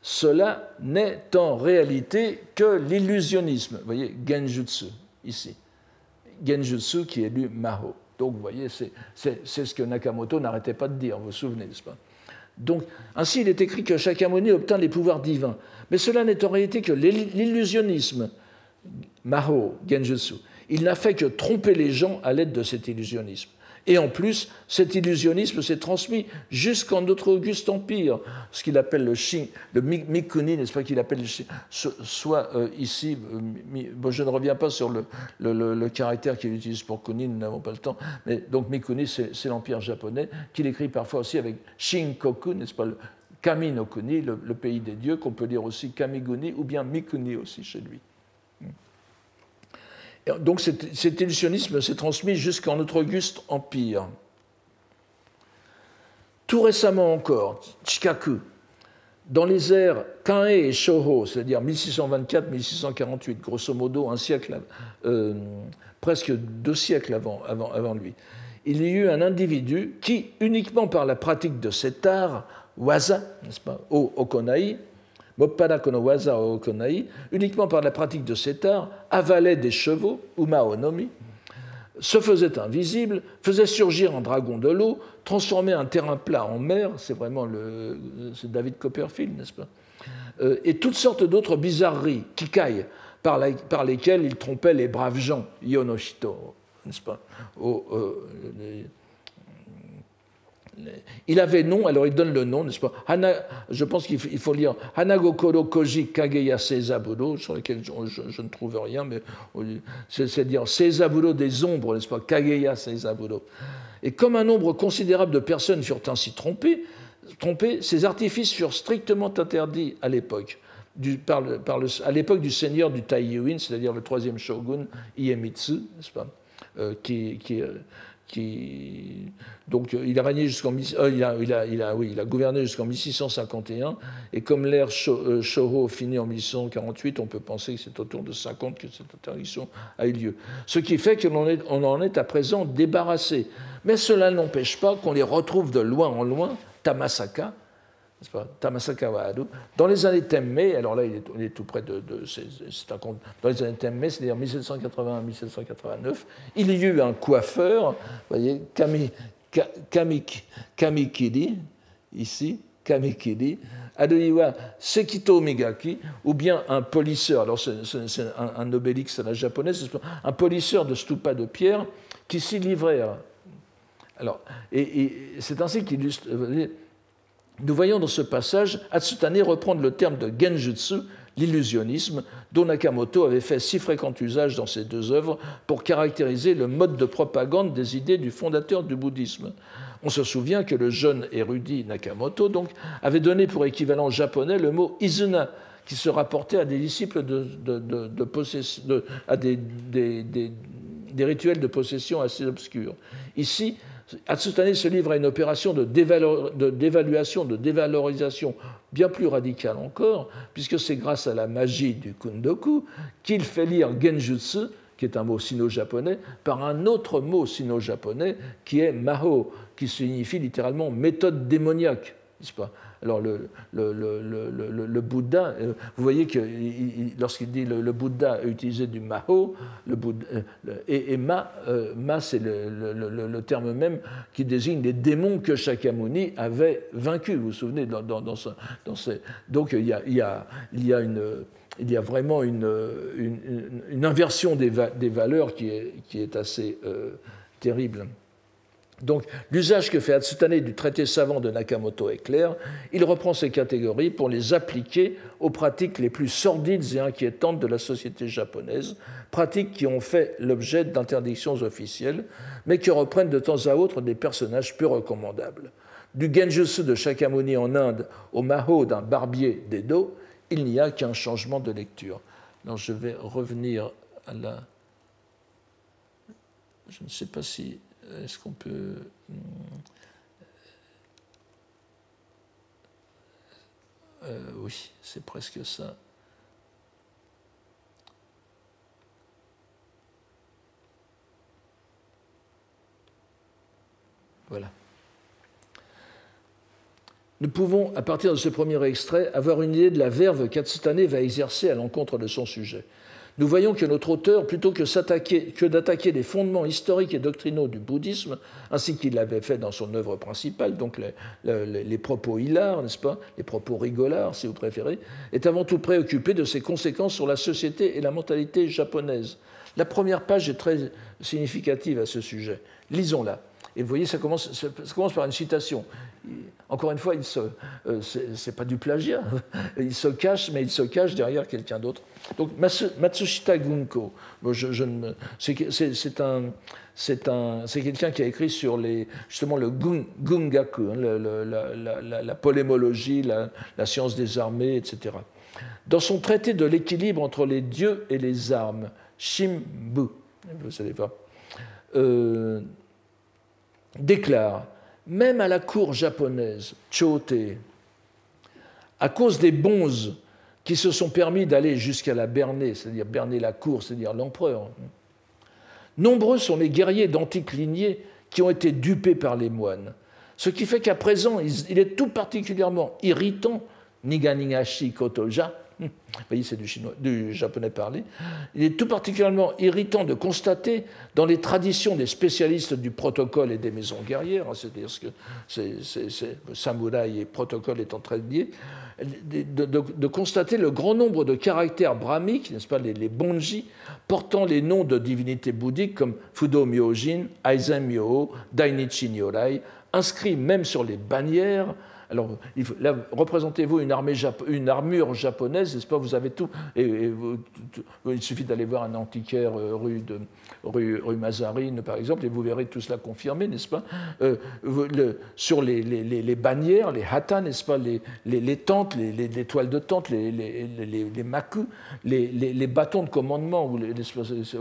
cela n'est en réalité que l'illusionnisme. Vous voyez, Genjutsu, ici. Genjutsu qui est lu Maho. Donc, vous voyez, c'est ce que Nakamoto n'arrêtait pas de dire, vous vous souvenez, n'est-ce pas? Donc, ainsi, il est écrit que Shakyamuni obtint les pouvoirs divins. Mais cela n'est en réalité que l'illusionnisme, Maho, Genjutsu. Il n'a fait que tromper les gens à l'aide de cet illusionnisme. Et en plus, cet illusionnisme s'est transmis jusqu'en notre auguste empire, ce qu'il appelle le Mikuni, n'est-ce pas, qu'il appelle soit ici, bon, je ne reviens pas sur le caractère qu'il utilise pour Kuni, nous n'avons pas le temps, mais donc Mikuni, c'est l'empire japonais, qu'il écrit parfois aussi avec Shinkoku, n'est-ce pas, le Kami no Kuni, le pays des dieux, qu'on peut dire aussi Kamiguni, ou bien Mikuni aussi chez lui. Donc cet illusionnisme s'est transmis jusqu'en notre auguste empire. Tout récemment encore, Chikaku, dans les ères Kan'e et Shoho, c'est-à-dire 1624-1648, grosso modo un siècle, presque 2 siècles avant lui, il y eut un individu qui, uniquement par la pratique de cet art, waza, n'est-ce pas, o okonai, Moppada kono waza o okonai, uniquement par la pratique de cet art, avalait des chevaux, umaonomi, se faisait invisible, faisait surgir un dragon de l'eau, transformait un terrain plat en mer, c'est vraiment c'est David Copperfield, n'est-ce pas, et toutes sortes d'autres bizarreries, kikai, par lesquelles il trompait les braves gens, yonoshito, n'est-ce pas, il avait nom, alors il donne le nom, n'est-ce pas? Je pense qu'il faut lire Hanagokoro Koji Kageya Seizaburo, sur lequel je ne trouve rien, mais c'est dire Seizaburo des ombres, n'est-ce pas? Kageya Seizaburo. Et comme un nombre considérable de personnes furent ainsi trompées, ces artifices furent strictement interdits à l'époque. À l'époque du seigneur du Taiyuin, c'est-à-dire le 3e shogun Iemitsu, n'est-ce pas? Donc il a régné jusqu'en il a gouverné jusqu'en 1651, et comme l'ère Shoho finit en 1648, on peut penser que c'est autour de 50 que cette interdiction a eu lieu. Ce qui fait qu'on en est à présent débarrassé. Mais cela n'empêche pas qu'on les retrouve de loin en loin, Tamasaka, n'est-ce pas, Tamasaka Wahadu, dans les années Temmei, alors là il est tout près c'est un compte, dans les années Temmei, c'est-à-dire 1780-1789, il y eut un coiffeur, vous voyez, Kamikiri, ici, Kamikiri, Adoiwa Sekito Migaki, ou bien un polisseur, alors c'est un obélix à la japonaise, un polisseur de stupa de pierre qui s'y livrait Alors, et c'est ainsi qu'illustre. Nous voyons dans ce passage Hatsutane reprendre le terme de genjutsu, l'illusionnisme, dont Nakamoto avait fait si fréquent usage dans ses deux œuvres pour caractériser le mode de propagande des idées du fondateur du bouddhisme. On se souvient que le jeune érudit Nakamoto donc, avait donné pour équivalent japonais le mot izuna, qui se rapportait à des disciples à des rituels de possession assez obscurs. Ici, Hatsutane se livre à une opération de dévaluation, de dévalorisation bien plus radicale encore, puisque c'est grâce à la magie du kundoku qu'il fait lire genjutsu, qui est un mot sino-japonais, par un autre mot sino-japonais qui est maho, qui signifie littéralement méthode démoniaque, n'est-ce pas? Alors le Bouddha, vous voyez que lorsqu'il dit le Bouddha a utilisé du maho, et ma c'est le terme même qui désigne les démons que Shakyamuni avait vaincus. Vous vous souvenez donc il y a vraiment une inversion des valeurs qui est assez terrible. Donc, l'usage que fait Hatsutane du traité savant de Nakamoto est clair. Il reprend ces catégories pour les appliquer aux pratiques les plus sordides et inquiétantes de la société japonaise, pratiques qui ont fait l'objet d'interdictions officielles, mais qui reprennent de temps à autre des personnages peu recommandables. Du genjutsu de Shakyamuni en Inde au maho d'un barbier d'Edo, il n'y a qu'un changement de lecture. Donc, je vais revenir à la... Je ne sais pas si... Est-ce qu'on peut... oui, c'est presque ça. Voilà. Nous pouvons, à partir de ce premier extrait, avoir une idée de la verve qu'Hatsutane va exercer à l'encontre de son sujet. Nous voyons que notre auteur, plutôt que d'attaquer les fondements historiques et doctrinaux du bouddhisme, ainsi qu'il l'avait fait dans son œuvre principale, donc les propos hilars, n'est-ce pas, les propos rigolards, si vous préférez, est avant tout préoccupé de ses conséquences sur la société et la mentalité japonaise. La première page est très significative à ce sujet. Lisons-la. Et vous voyez, ça commence par une citation. Encore une fois, ce n'est pas du plagiat. Il se cache, mais il se cache derrière quelqu'un d'autre. Donc, Matsushita Gunko, c'est quelqu'un qui a écrit sur justement le gungaku, la polémologie, la science des armées, etc. Dans son traité de l'équilibre entre les dieux et les armes, Shimbu, vous savez pas, déclare, même à la cour japonaise, Chote, à cause des bonzes qui se sont permis d'aller jusqu'à la berner, c'est-à-dire berner la cour, c'est-à-dire l'empereur, nombreux sont les guerriers d'antique lignée qui ont été dupés par les moines, ce qui fait qu'à présent, il est tout particulièrement irritant, Niganingashi Kotoja, vous voyez, c'est du japonais parlé. Il est tout particulièrement irritant de constater dans les traditions des spécialistes du protocole et des maisons guerrières, c'est-à-dire que samouraï et protocole étant très liés, de constater le grand nombre de caractères brahmiques, n'est-ce pas, les bonji, portant les noms de divinités bouddhiques comme Fudo Myojin, Aizen Myoho, Dainichi Nyorai, inscrits même sur les bannières. Alors, là, représentez-vous une armure japonaise, n'est-ce pas? Vous avez tout. Il suffit d'aller voir un antiquaire rue Mazarine, par exemple, et vous verrez tout cela confirmé, n'est-ce pas? Sur les bannières, les hata, n'est-ce pas? Les tentes, les toiles de tente, les maku, les bâtons de commandement, ou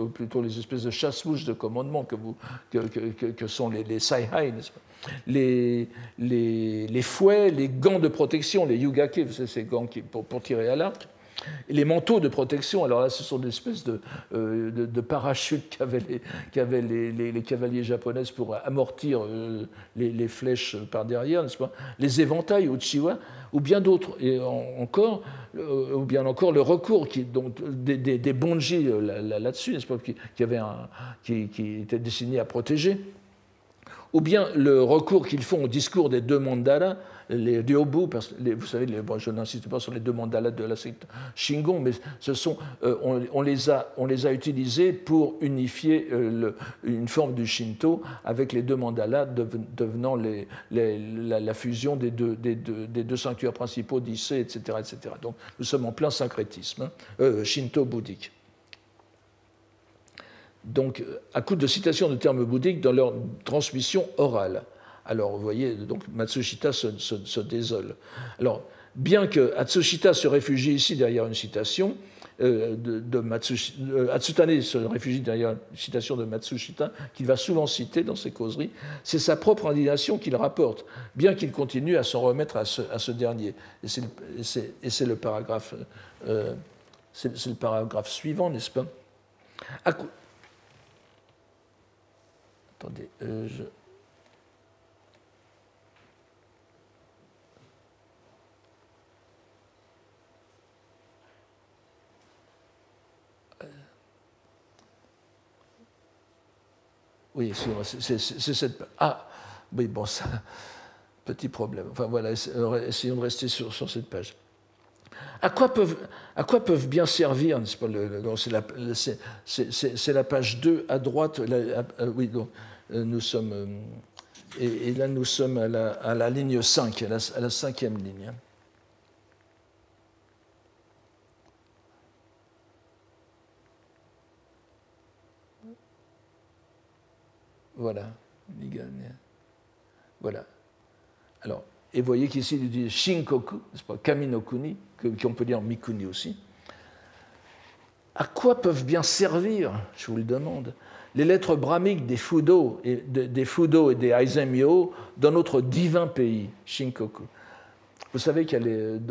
plutôt les espèces de chasse-mouches de commandement que sont les saihai, n'est-ce pas? Les fouets, les gants de protection, les yugake, ces gants pour tirer à l'arc, et les manteaux de protection. Alors là, ce sont des espèces de parachutes qu'avaient les cavaliers japonais pour amortir les flèches par derrière, n'est-ce pas? Les éventails, uchiwa, ou bien d'autres. Et ou bien encore le recours des bonji là-dessus, n'est-ce pas, qui était destiné à protéger. ou bien le recours qu'ils font au discours des deux mandalas, les Ryobu, vous savez, bon, je n'insiste pas sur les deux mandalas de la secte Shingon, mais on les a utilisés pour unifier une forme du Shinto avec les deux mandalas devenant la fusion des deux sanctuaires principaux d'Issei, etc., etc. Donc nous sommes en plein syncrétisme shinto-bouddhique. Donc, à coup de citations de termes bouddhiques dans leur transmission orale. Alors, vous voyez, donc Matsushita se désole. Alors, bien que Atsushita se réfugie ici derrière une citation Atsutane se réfugie derrière une citation de Matsushita, qu'il va souvent citer dans ses causeries, c'est sa propre indignation qu'il rapporte, bien qu'il continue à s'en remettre à ce dernier. Et c'est le paragraphe, c'est le paragraphe suivant, n'est-ce pas? Attendez, oui, c'est cette... Ah, oui, bon, ça... Petit problème. Enfin, voilà, essayons de rester sur cette page. À quoi peuvent bien servir, n'est-ce pas, c'est la page 2 à droite, oui, donc, nous sommes... Et là, nous sommes à la ligne 5, à la cinquième ligne. Voilà. Voilà. Alors, et vous voyez qu'ici, il dit Shinkoku, n'est-ce pas, Kami no Kuni, qu'on peut dire Mikuni aussi. À quoi peuvent bien servir, je vous le demande, les lettres brahmiques des Fudo et des Aizenmyo dans notre divin pays, Shinkoku? Vous savez qu'il y a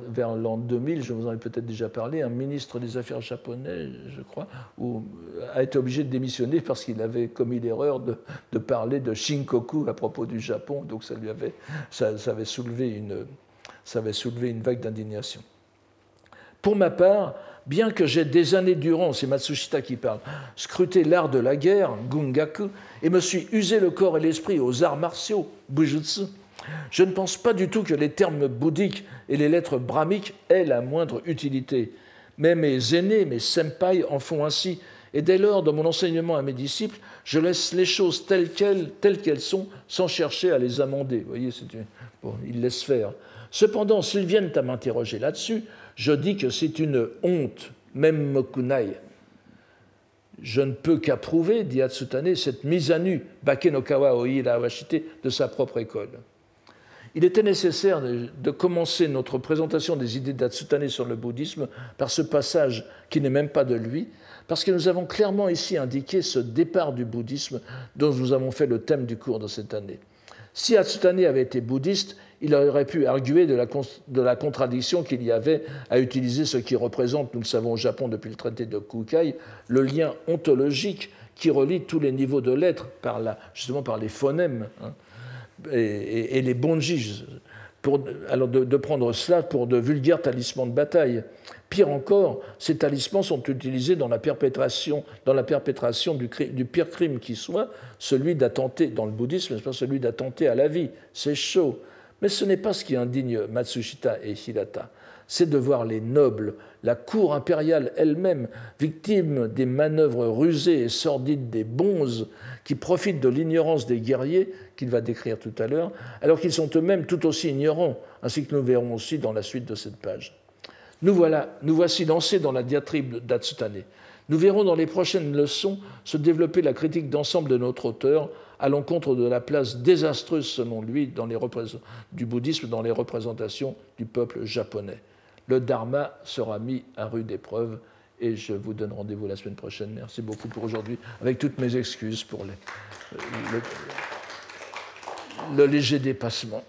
vers l'an 2000, je vous en ai peut-être déjà parlé, un ministre des Affaires japonais, je crois, a été obligé de démissionner parce qu'il avait commis l'erreur de parler de Shinkoku à propos du Japon, donc ça avait soulevé une vague d'indignation. Pour ma part, bien que j'ai des années durant, c'est Matsushita qui parle, scruté l'art de la guerre, Gungaku, et me suis usé le corps et l'esprit aux arts martiaux, Bujutsu, je ne pense pas du tout que les termes bouddhiques et les lettres brahmiques aient la moindre utilité. Mais mes aînés, mes senpai en font ainsi, et dès lors, dans mon enseignement à mes disciples, je laisse les choses telles qu'elles sont, sans chercher à les amender. Vous voyez, bon, ils laissent faire. Cependant, s'ils viennent à m'interroger là-dessus, je dis que c'est une honte, même mokunai. Je ne peux qu'approuver, dit Atsutane, cette mise à nu, Bakenokawa Oira Awashite, de sa propre école. Il était nécessaire de commencer notre présentation des idées d'Atsutane sur le bouddhisme par ce passage qui n'est même pas de lui, parce que nous avons clairement ici indiqué ce départ du bouddhisme dont nous avons fait le thème du cours de cette année. Si Atsutane avait été bouddhiste, il aurait pu arguer de la contradiction qu'il y avait à utiliser ce qui représente, nous le savons au Japon depuis le traité de Kukai, le lien ontologique qui relie tous les niveaux de l'être, justement par les phonèmes, hein, et les bonji, alors de prendre cela pour de vulgaires talismans de bataille. Pire encore, ces talismans sont utilisés dans la perpétration du pire crime qui soit, celui d'attenter, dans le bouddhisme, c'est pas celui d'attenter à la vie. C'est chaud. Mais ce n'est pas ce qui indigne Matsushita et Hirata. C'est de voir les nobles, la cour impériale elle-même, victimes des manœuvres rusées et sordides des bonzes qui profitent de l'ignorance des guerriers, qu'il va décrire tout à l'heure, alors qu'ils sont eux-mêmes tout aussi ignorants, ainsi que nous verrons aussi dans la suite de cette page. Nous voici lancés dans la diatribe d'Atsutane. Nous verrons dans les prochaines leçons se développer la critique d'ensemble de notre auteur à l'encontre de la place désastreuse, selon lui, du bouddhisme dans les représentations du peuple japonais. Le dharma sera mis à rude épreuve et je vous donne rendez-vous la semaine prochaine. Merci beaucoup pour aujourd'hui, avec toutes mes excuses pour le léger dépassement.